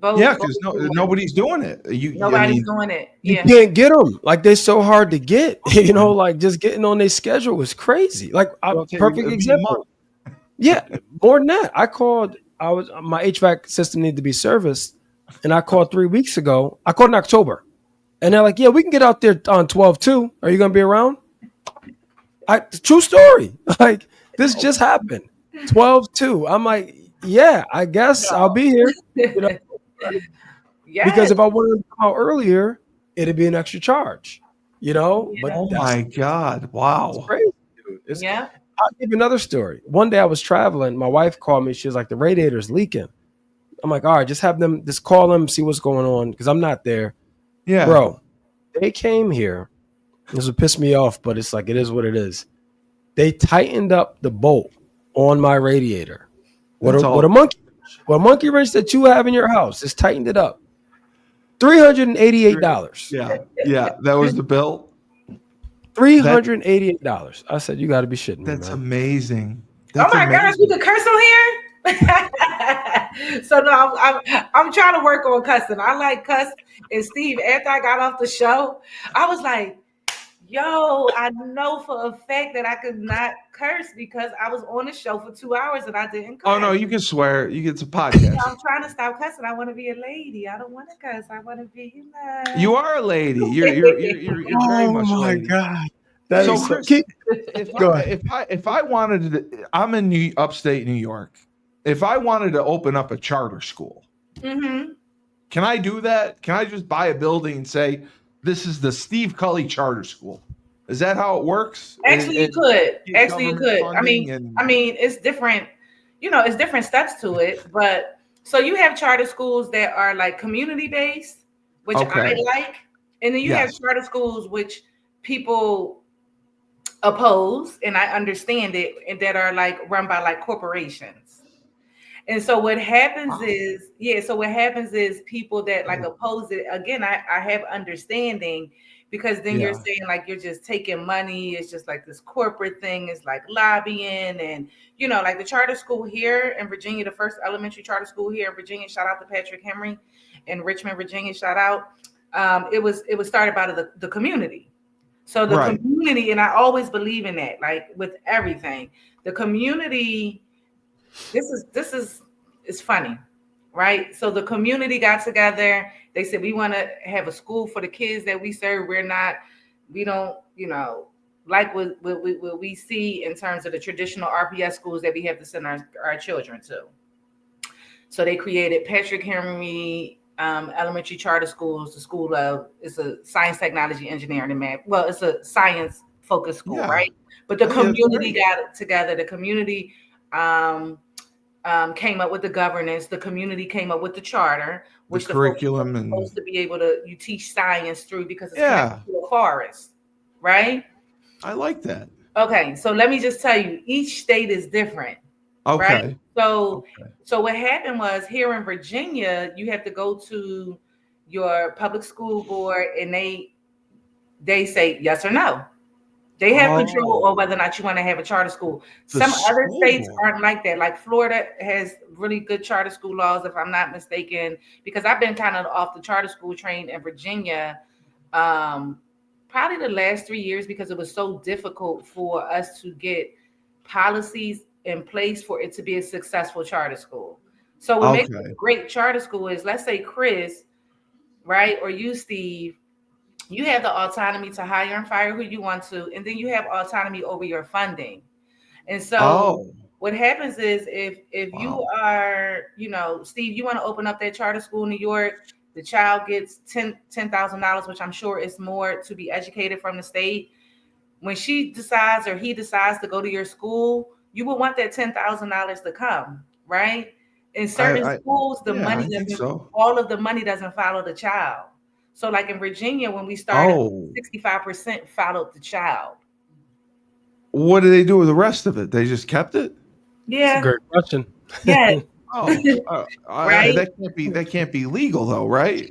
Yeah, because Boku money. nobody's doing it. I Nobody's mean, doing it. You Yeah. can't get them. Like they're so hard to get. Like just getting on their schedule is crazy. Like it'll take perfect it'll be a month. example. Yeah, more than that. My HVAC system needed to be serviced, and I called 3 weeks ago. I called in October, and they're like, "Yeah, we can get out there on 12/2. Are you gonna be around?" True story. Like this just happened. 12/2. I'm like, yeah, I guess I'll be here. You know, because Yes. if I wanted to come out earlier, it'd be an extra charge. But Yeah. Oh that's my God. it's Wow. crazy, dude. Yeah. I'll give you another story. One day I was traveling. My wife called me. She was like, the radiator's leaking. I'm like, all right, just have them, just call them, see what's going on because I'm not there. Yeah. Bro, they came here. This would piss me off, but it's like, it is what it is. They tightened up the bolt on my radiator. What a monkey wrench that you have in your house. Just tightened it up. $388. Yeah. Yeah. That was the bill. $388. I said, you got to be shitting me, That's man. amazing. Oh That's my gosh, we amazing. could curse on here. So no, I'm trying to work on cussing. I like cuss. And Steve, after I got off the show, I was like, yo, I know for a fact that I could not curse because I was on the show for 2 hours and I didn't curse. Oh no, you can swear. It's a podcast. I'm trying to stop cussing. I want to be a lady. I don't want to cuss. I want to be, You are a lady. You're very much a lady. God. So Chris, Go ahead. if I wanted to, I'm in upstate New York. If I wanted to open up a charter school, Mm-hmm. can I do that? Can I just buy a building and say this is the Steve Cully Charter School? Is that how it works? Actually, you could. Actually, you could. I mean, and it's different. It's different steps to it. But so you have charter schools that are like community based, which I like, and then you have charter schools which people oppose, and I understand it, and that are like run by like corporations. And so what happens is, people that like oppose it, again, I have understanding because then you're saying like you're just taking money. It's just like this corporate thing. It's like lobbying and, like the charter school here in Virginia, the first elementary charter school here in Virginia, shout out to Patrick Henry in Richmond, Virginia, shout out. It was started by the community. So the community, and I always believe in that, like with everything, the community. This is it's funny, right? So the community got together. They said we want to have a school for the kids that we serve. We don't, like what we see in terms of the traditional RPS schools that we have to send our children to. So they created Patrick Henry Elementary Charter Schools. The school it's a science, technology, engineering, and math. Well, it's a science focused school, right? But the community got together. The community came up with the governance. The community came up with the charter, which the curriculum and supposed to be able to teach science through because it's Yeah. connected to a forest, right? I like that. Okay, so let me just tell you, each state is different, right? Okay. So, Okay. so what happened was here in Virginia, you have to go to your public school board, and they say yes or no. They have control over Oh, whether or not you want to have a charter school. the Some other school states board. aren't like that. Like Florida has really good charter school laws, if I'm not mistaken, because I've been kind of off the charter school train in Virginia, um, probably the last 3 years because it was so difficult for us to get policies in place for it to be a successful charter school. So what makes it Okay. a great charter school is, let's say Chris, right, or you, Steve, you have the autonomy to hire and fire who you want to, and then you have autonomy over your funding. And so Oh, what happens is, if you wow. are, Steve, you want to open up that charter school in New York, the child gets $10,000, which I'm sure is more to be educated from the state. When she decides or he decides to go to your school, you will want that $10,000 to come, right? In certain I schools, the yeah, money I think doesn't, so. all of the money doesn't follow the child. So, like in Virginia, when we started, Oh, 65% followed the child. what do they do with the rest of it? They just kept it? It's a Yeah, great question. yeah, Oh, right. that can't be legal though, right?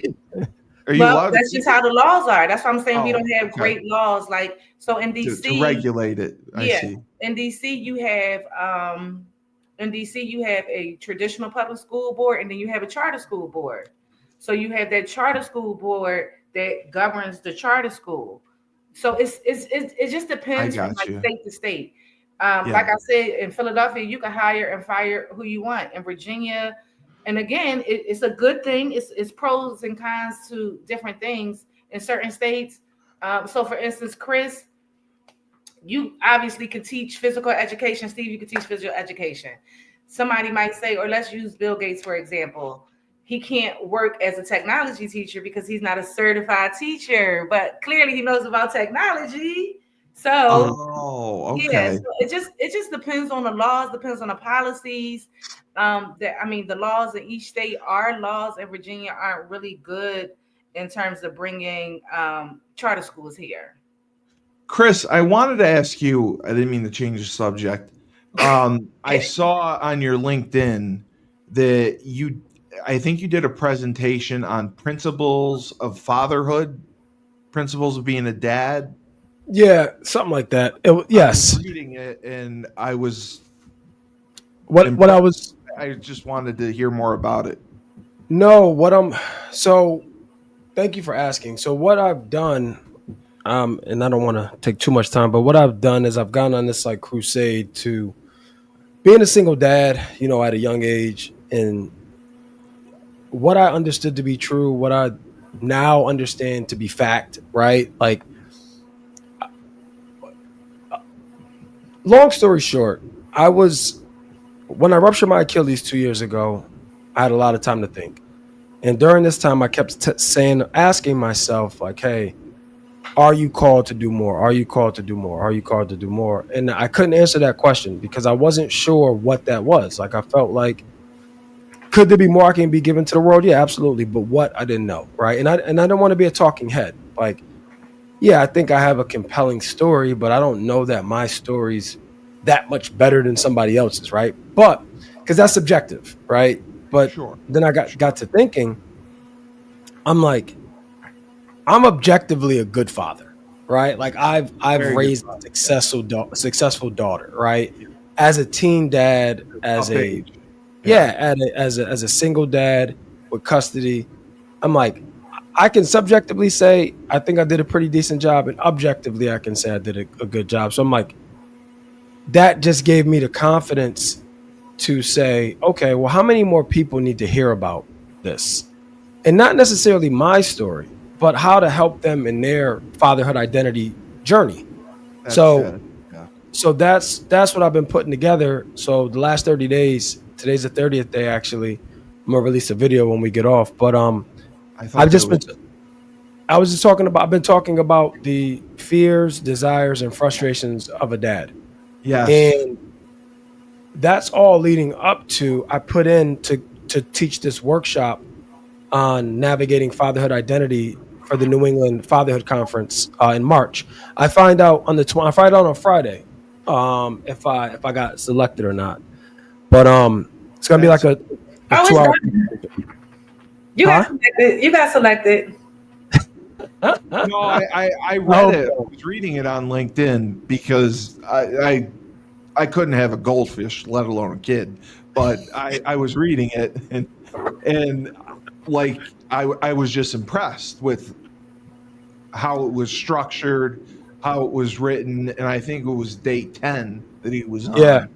Are you Well, allowed to that's keep just it? how the laws are. That's why I'm saying we Oh, don't have okay. great laws. Like, so in To DC, regulate it. I yeah, see. in DC you have a traditional public school board, and then you have a charter school board. So you have that charter school board that governs the charter school. So it just I depends from got like you. state to state. Yeah. Like I said, in Philadelphia, you can hire and fire who you want. In Virginia, and again, it's a good thing. It's pros and cons to different things in certain states. So, for instance, Chris, you obviously could teach physical education. Steve, you could teach physical education. Somebody might say, or let's use Bill Gates for example. He can't work as a technology teacher because he's not a certified teacher, but clearly he knows about technology. So Oh, yeah, okay. so it just depends on the laws, depends on the policies. That I mean, the laws in each state, our laws in Virginia aren't really good in terms of bringing charter schools here. Chris, I wanted to ask you, I didn't mean to change the subject. I saw on your LinkedIn that I think you did a presentation on principles of fatherhood, principles of being a dad. Yeah, something like that. I was Yes. reading it and I was What I impressed. was I just wanted to hear more about it. no, what I'm so thank you for asking. So what I've done, and I don't want to take too much time, but what I've done is I've gone on this like crusade to being a single dad, at a young age, and what I understood to be true, what I now understand to be fact, right? Like, long story short, when I ruptured my Achilles 2 years ago, I had a lot of time to think. And during this time, I kept asking myself, like, hey, are you called to do more? Are you called to do more? Are you called to do more? And I couldn't answer that question because I wasn't sure what that was. Like, I felt like, could there be more I can be given to the world? Yeah, absolutely. But what, I didn't know. Right. And I don't want to be a talking head. Like, yeah, I think I have a compelling story, but I don't know that my story's that much better than somebody else's. Right. But because that's subjective. Right. But Sure. then I got Sure. to thinking, I'm like, I'm objectively a good father, right? Like I've Very good raised a thought. successful daughter, right? As a teen dad, as Tough a age. Yeah. yeah, as a single dad with custody, I'm like, I can subjectively say I think I did a pretty decent job, and objectively I can say I did a good job. So I'm like, that just gave me the confidence to say, okay, well, how many more people need to hear about this? And not necessarily my story, but how to help them in their fatherhood identity journey. That's So it. Yeah. so that's what I've been putting together. So the last 30 days, today's the 30th day actually. I'm gonna release a video when we get off. But I I've thought that just been was I was just talking about I've been talking about the fears, desires, and frustrations of a dad. yes. And that's all leading up to I put in to teach this workshop on navigating fatherhood identity for the New England Fatherhood Conference in March. I find out on Friday. if I got selected or not. But it's gonna be like a Oh, it's 2 hour. done. You got Huh? selected. You got selected. No, I read Oh, it. I was reading it on LinkedIn because I couldn't have a goldfish, let alone a kid. But I was reading it and like I was just impressed with how it was structured, how it was written, and I think it was day 10 that he was yeah, on.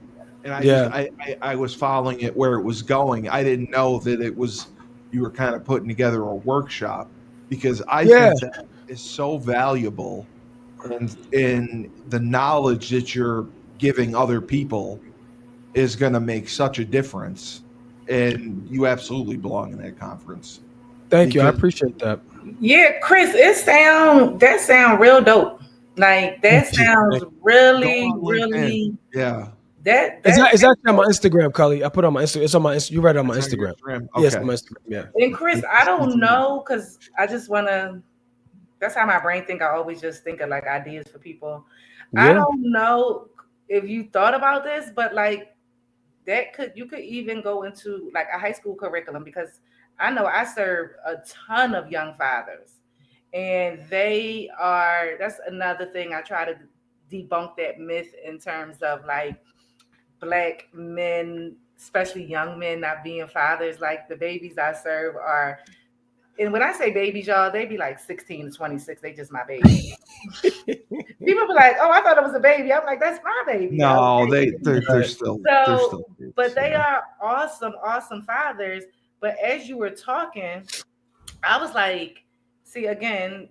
And yeah, I was following it where it was going. I didn't know that it was you were kind of putting together a workshop because I yeah. think that is so valuable and the knowledge that you're giving other people is going to make such a difference. And you absolutely belong in that conference Thank you. I because appreciate that. Yeah, Chris, that sound real dope. Like that Thank you. sounds go really, on LinkedIn. really Yeah. It's that's actually on my dope. Instagram, Cully. I put it on my Instagram. It's on my You read it on my It's on your Instagram. Instagram. Yes, on Okay. my Instagram. Yeah. And Chris, I It's don't in- know because I just wanna. That's how my brain think. I always just think of like ideas for people. I Yeah. don't know if you thought about this, but like that could you could even go into like a high school curriculum because I know I serve a ton of young fathers and that's another thing I try to debunk that myth in terms of like black men, especially young men not being fathers. Like the babies I serve are, and when I say babies, y'all, they be like 16 to 26. They just my baby. People be like, "Oh, I thought it was a baby." I'm like, "That's my baby." No, Okay. Right. they're So, still kids. but they Yeah. are awesome, awesome fathers. But as you were talking, I was like, see, again,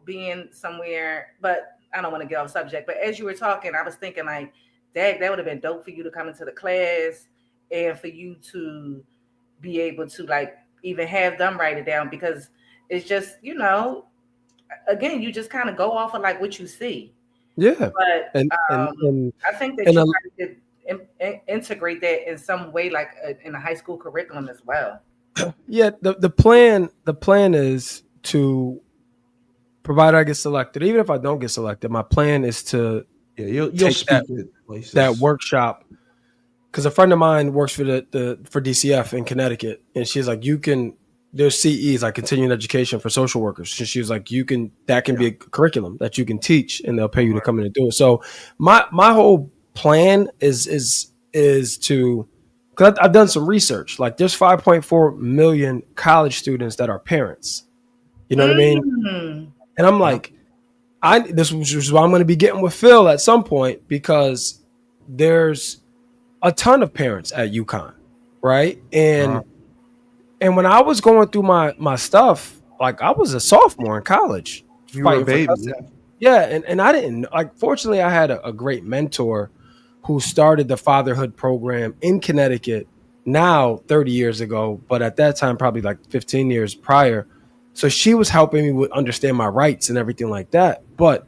being somewhere, but I don't want to get off subject. But as you were talking, I was thinking like, Dad, that would have been dope for you to come into the class and for you to be able to like even have them write it down because it's just, again, you just kind of go off of like what you see. Yeah. But And and and I think that and you a, probably could integrate that in some way, like in a high school curriculum as well. yeah, the plan is to provide I get selected. Even if I don't get selected, my plan is to Yeah, you'll take speak at that places. workshop because a friend of mine works for for DCF in Connecticut, and she's like, you can. There's CEs like continuing education for social workers. She was like, that can be Yeah. a curriculum that you can teach, and they'll pay you to Right. come in and do it. So my whole plan is to because I've done some research. Like there's 5.4 million college students that are parents. You know what I mean? Mm. And I'm Yeah. like, this is why I'm going to be getting with Phil at some point because there's a ton of parents at UConn, right? Uh, And when I was going through my stuff, like I was a sophomore in college you were a fighting for baby. custody. Yeah. Yeah, and I didn't like. Fortunately, I had a great mentor who started the fatherhood program in Connecticut now 30 years ago, but at that time probably like 15 years prior. So she was helping me with understand my rights and everything like that. But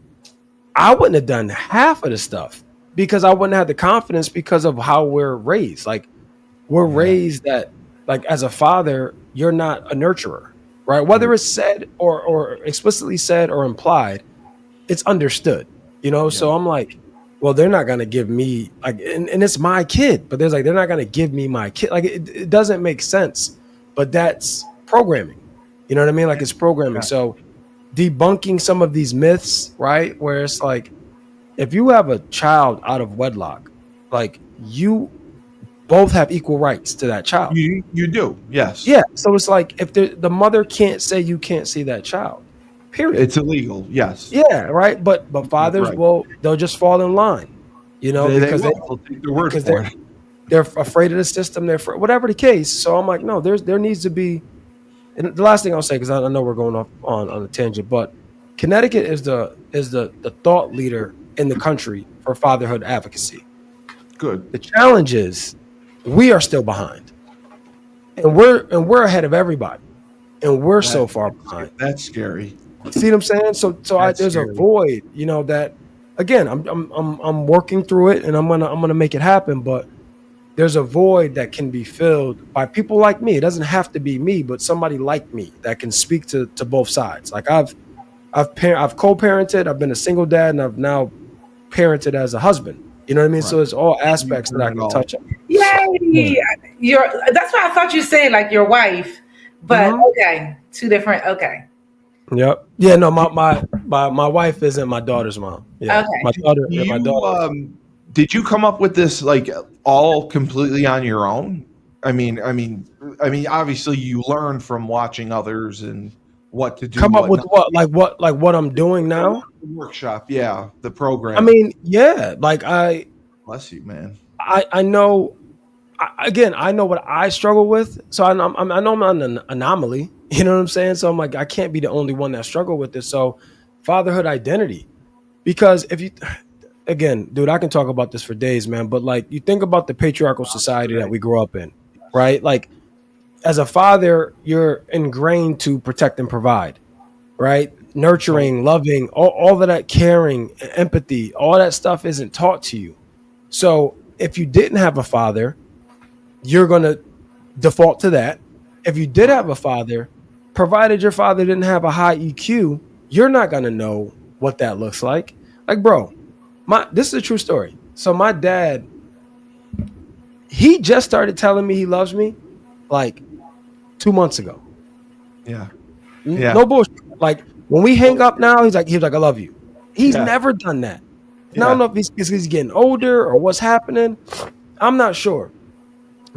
I wouldn't have done half of the stuff because I wouldn't have the confidence because of how we're raised. Like we're Yeah. raised that like as a father, you're not a nurturer, right? Whether it's said or explicitly said or implied, it's understood, Yeah. So I'm like, well, they're not gonna give me like and it's my kid, but there's like they're not gonna give me my kid. Like it doesn't make sense. But that's programming. You know what I mean? Like it's programming. Yeah. So debunking some of these myths, right? Where it's like if you have a child out of wedlock, like you both have equal rights to that child. You do. Yes. Yeah. So it's like if the mother can't say you can't see that child, period. It's illegal. Yes. Yeah, right. But That's fathers right. they'll just fall in line, They because will. They'll take the word because for it. they're afraid of the system. They're whatever the case. So I'm like, no, there needs to be. And the last thing I'll say, because I know we're going off on a tangent, but Connecticut is the thought leader in the country for fatherhood advocacy. Good. The challenge is we are still behind, and we're ahead of everybody, and we're so far behind. That's scary. See what I'm saying? So That's there's a scary. void, that again I'm working through it, and I'm gonna make it happen. But there's a void that can be filled by people like me. It doesn't have to be me, but somebody like me that can speak to both sides. Like I've co-parented, I've been a single dad, and I've now parented as a husband. You know what I mean? Right. So it's all aspects that I can touch on. Yay! That's why I thought you said like your wife, but okay, two different. Okay. Yep. Yeah. No, my wife isn't my daughter's mom. Yeah. Okay. My daughter. Did you come up with this like all completely on your own? I mean, obviously you learn from watching others and what to do. Come up with what I'm doing now? The workshop, yeah, the program. I mean, yeah, like bless you, man. I know. Again, I know what I struggle with, so I know I'm not an anomaly. You know what I'm saying? So I'm like, I can't be the only one that struggle with this. So, fatherhood identity, because if you, again, dude, I can talk about this for days, man. But like, you think about the patriarchal society that we grew up in, right? Like, as a father, you're ingrained to protect and provide, right? Nurturing, loving, all of that, caring, empathy, all that stuff isn't taught to you. So if you didn't have a father, you're going to default to that. If you did have a father, provided your father didn't have a high EQ, you're not going to know what that looks like. Like, bro, this is a true story. So my dad, he just started telling me he loves me like 2 months ago. Yeah. No bullshit. Like when we hang up now, he's like, I love you. He's never done that. And I don't know if he's getting older or what's happening. I'm not sure.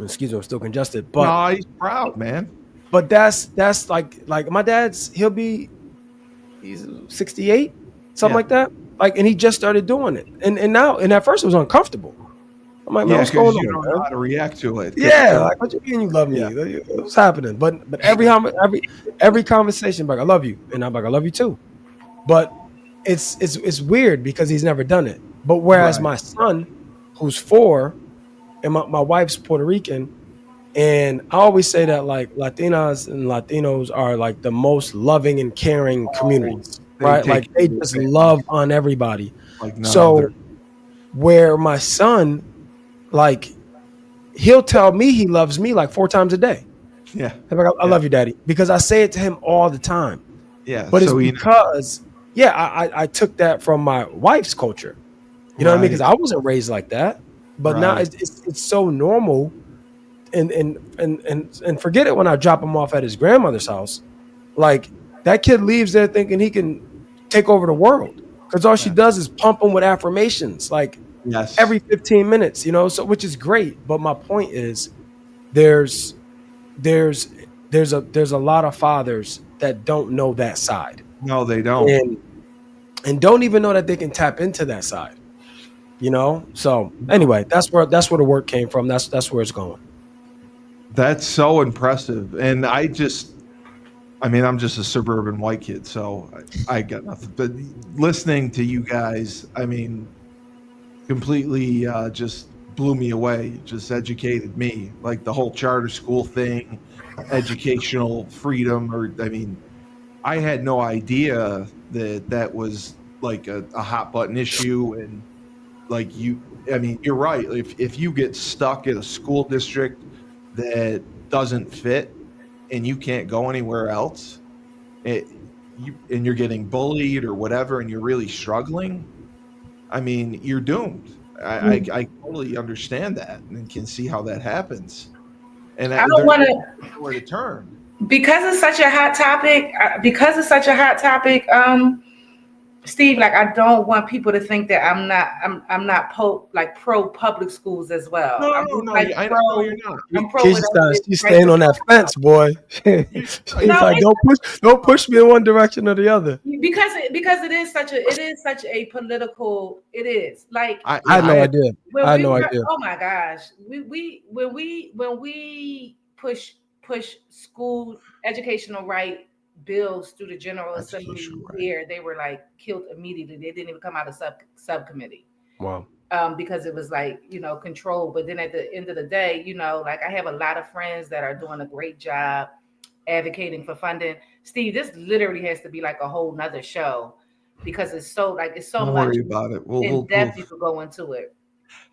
Excuse me, I'm still congested. But no, he's proud, man. But that's like my dad's. He's 68, something like that. Like, and he just started doing it, and at first it was uncomfortable. I'm like, man, what's going on? You don't know how to react to it. Yeah, like, what you mean you love me? What's happening? But every conversation, like, I love you, and I'm like, I love you too. But it's weird because he's never done it. But whereas my son, who's 4, and my wife's Puerto Rican, and I always say that like Latinas and Latinos are like the most loving and caring communities, right? Like they just love on everybody. So where my son, like, he'll tell me he loves me like 4 times a day. Yeah. Like, I love you, daddy, because I say it to him all the time. Yeah. But it's because, I took that from my wife's culture. You know what I mean? Because I wasn't raised like that. But now it's so normal, and forget it when I drop him off at his grandmother's house. Like that kid leaves there thinking he can take over the world because all she does is pump him with affirmations, like every 15 minutes, you know. So which is great. But my point is, there's a lot of fathers that don't know that side. No, they don't, and don't even know that they can tap into that side. You know, so anyway, that's where the work came from. That's where it's going. That's so impressive, and I'm just a suburban white kid, so I got nothing. But listening to you guys, I mean, completely just blew me away. Just educated me, like the whole charter school thing, educational freedom. I had no idea that was like a hot button issue. And like you're right. If you get stuck in a school district that doesn't fit and you can't go anywhere else, and you're getting bullied or whatever, and you're really struggling, I mean, you're doomed. I totally understand that and can see how that happens. And I don't want where to turn because it's such a hot topic. Steve, like I don't want people to think that I'm not pro public schools as well. No, I know you're not. I'm pro. She's staying on that fence, boy. She's like, don't push me in one direction or the other. Because it is such a political. It is like I had no idea. I had no idea. Oh my gosh, when we push school educational right bills through the General Assembly here, they were like killed immediately. They didn't even come out of subcommittee. Wow. Because it was like, control. But then at the end of the day, like I have a lot of friends that are doing a great job advocating for funding. Steve, this literally has to be like a whole nother show because it's so much. Don't worry about it. In depth you could go into it.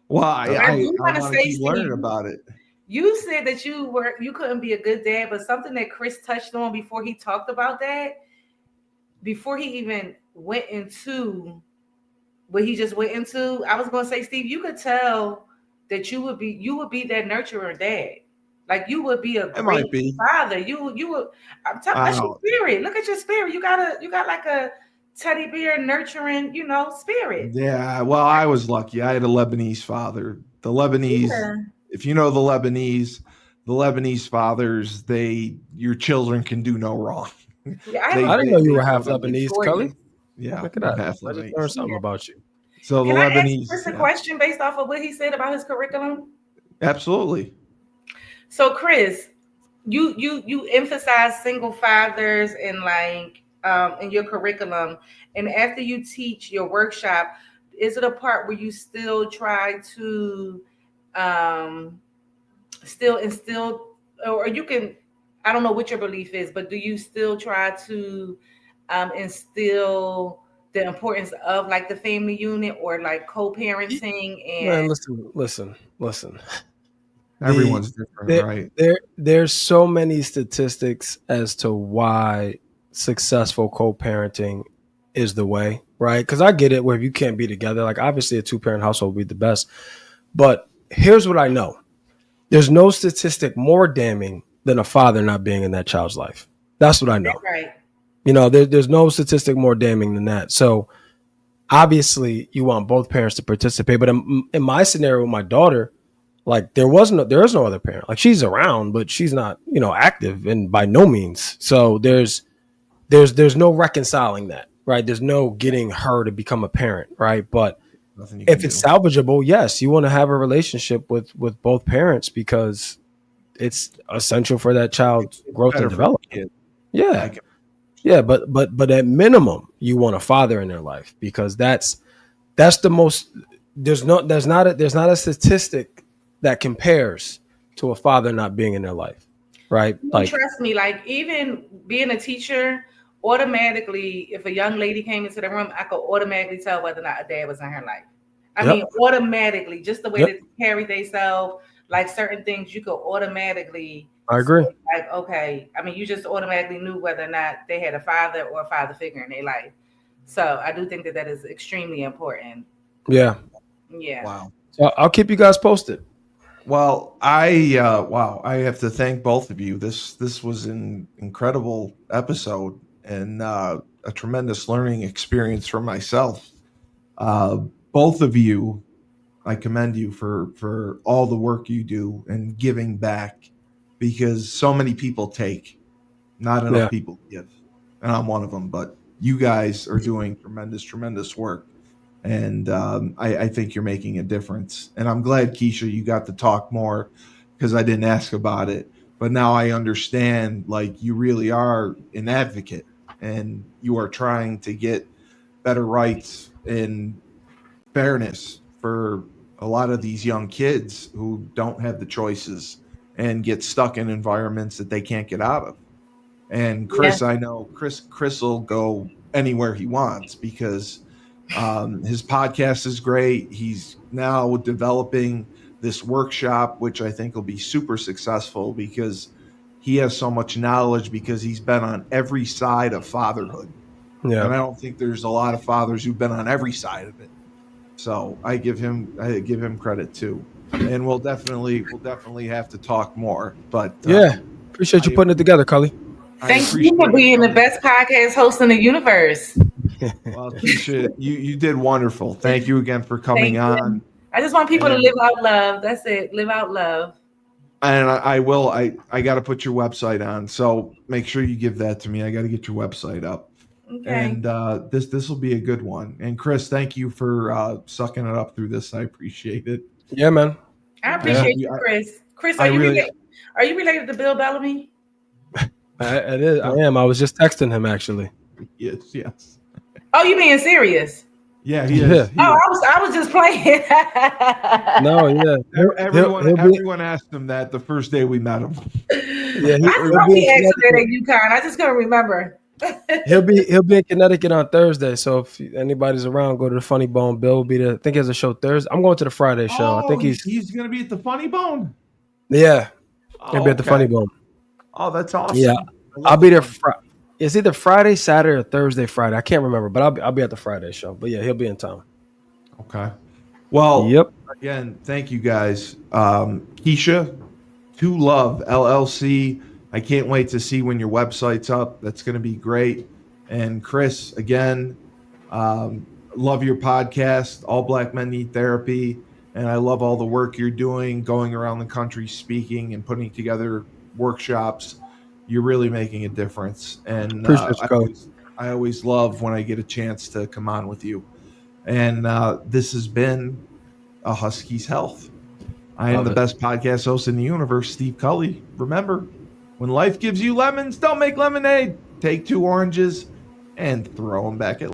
Well, I want to keep learning about it. You said that you couldn't be a good dad, but something that Chris touched on before he talked about that, before he even went into what he just went into, I was gonna say, Steve, you could tell that you would be that nurturer dad. Like you would be a It great might be. father. You would. I'm telling. That's your Wow. spirit. Look at your spirit. You got like a teddy bear nurturing, spirit. Yeah, well, I was lucky. I had a Lebanese father. The Lebanese, Yeah. if you know the Lebanese fathers, your children can do no wrong. Yeah, I have they a I didn't they know you they were friend. know half no. He's Lebanese, gorgeous. Cully. Yeah, Look at I'm that. half I just learned Lebanese. something Yeah. about you. So the Can I ask Chris Lebanese, a yeah, question based off of what he said about his curriculum? absolutely. So, Chris, you emphasize single fathers in in your curriculum, and after you teach your workshop, is it a part where you still try to um, still instill, or you can, I don't know what your belief is, but do you still try to instill the importance of like the family unit or like co-parenting Man, and listen. The Everyone's different, there right? there's so many statistics as to why successful co-parenting is the way, right? Because I get it where if you can't be together, like obviously a two-parent household would be the best. But here's what I know. There's no statistic more damning than a father not being in that child's life. That's what I know. right. There's no statistic more damning than that. So obviously you want both parents to participate. But in my scenario with my daughter, like there is no other parent. Like she's around, but she's not, active and by no means. So there's no reconciling that, right? There's no getting her to become a parent, right? But Nothing you can if it's do. salvageable, yes, you want to have a relationship with both parents because it's essential for that child's It's growth and better for the development. kid. I Yeah. can. Yeah, but at minimum, you want a father in their life because that's the most there's not a statistic that compares to a father not being in their life. Right? And Like, trust me, like even being a teacher, automatically, if a young lady came into the room, I could automatically tell whether or not a dad was in her life. I mean, yep, automatically, just the way yep, that they carry themselves, like certain things, you could automatically I say, agree. like, okay. I mean, you just automatically knew whether or not they had a father or a father figure in their life. So I do think that that is extremely important. Yeah. Yeah. Wow. So I'll keep you guys posted. Well, wow, I have to thank both of you. This was an incredible episode and a tremendous learning experience for myself. Uh, Both of you, I commend you for all the work you do and giving back because so many people take, not enough Yeah. people give, and I'm one of them. But you guys are doing tremendous work, and I think you're making a difference. And I'm glad, Keisha, you got to talk more because I didn't ask about it, but now I understand. Like you really are an advocate, and you are trying to get better rights and fairness for a lot of these young kids who don't have the choices and get stuck in environments that they can't get out of. And Yeah. Chris, I know Chris will go anywhere he wants because his podcast is great. He's now developing this workshop, which I think will be super successful because he has so much knowledge because he's been on every side of fatherhood. Yeah. And I don't think there's a lot of fathers who've been on every side of it. So I give him credit too. And we'll definitely have to talk more. But Yeah. Appreciate you I putting it together, Cully. I Thank you appreciate for you being the coming. best podcast host in the universe. Well, Keisha, you did wonderful. Thank you again for coming Thank on. you. I just want people to And live out love. That's it. Live out love. I will. I got to put your website on, so make sure you give that to me. I got to get your website up, Okay. and this will be a good one. And Chris, thank you for sucking it up through this. I appreciate it. Yeah, man. I Yeah. appreciate you, Chris. Chris, I really are you related to Bill Bellamy? It is. I am. I was just texting him actually. yes. Oh, you being serious? Yeah, he is. Yeah. He Oh, is. I was just playing. No, yeah. He'll be Everyone asked him that the first day we met him. yeah, I he'll thought be in he asked that Connecticut. at UConn. I just couldn't remember. He'll be in Connecticut on Thursday. So if anybody's around, go to the Funny Bone. Bill will be there. I think he has a show Thursday. I'm going to the Friday show. I Oh, think he's he's going to be at the Funny Bone. yeah. He'll be Oh, at the Funny okay. Bone. Oh, that's Yeah, awesome. I I'll love be the there. Funny. It's either Friday, Saturday, or Thursday, Friday. I can't remember, but I'll be at the Friday show. But yeah, he'll be in town. Okay. Well, Yep. again, thank you guys. Keisha, To Love LLC. I can't wait to see when your website's up. That's going to be great. And Chris, again, um, love your podcast. All Black Men Need Therapy. And I love all the work you're doing, going around the country speaking and putting together workshops. You're really making a difference. And Appreciate you, Cully. I always love when I get a chance to come on with you. And this has been a Husky's Health. I am Love the it. best podcast host in the universe, Steve Cully. Remember, when life gives you lemons, don't make lemonade. Take 2 oranges and throw them back at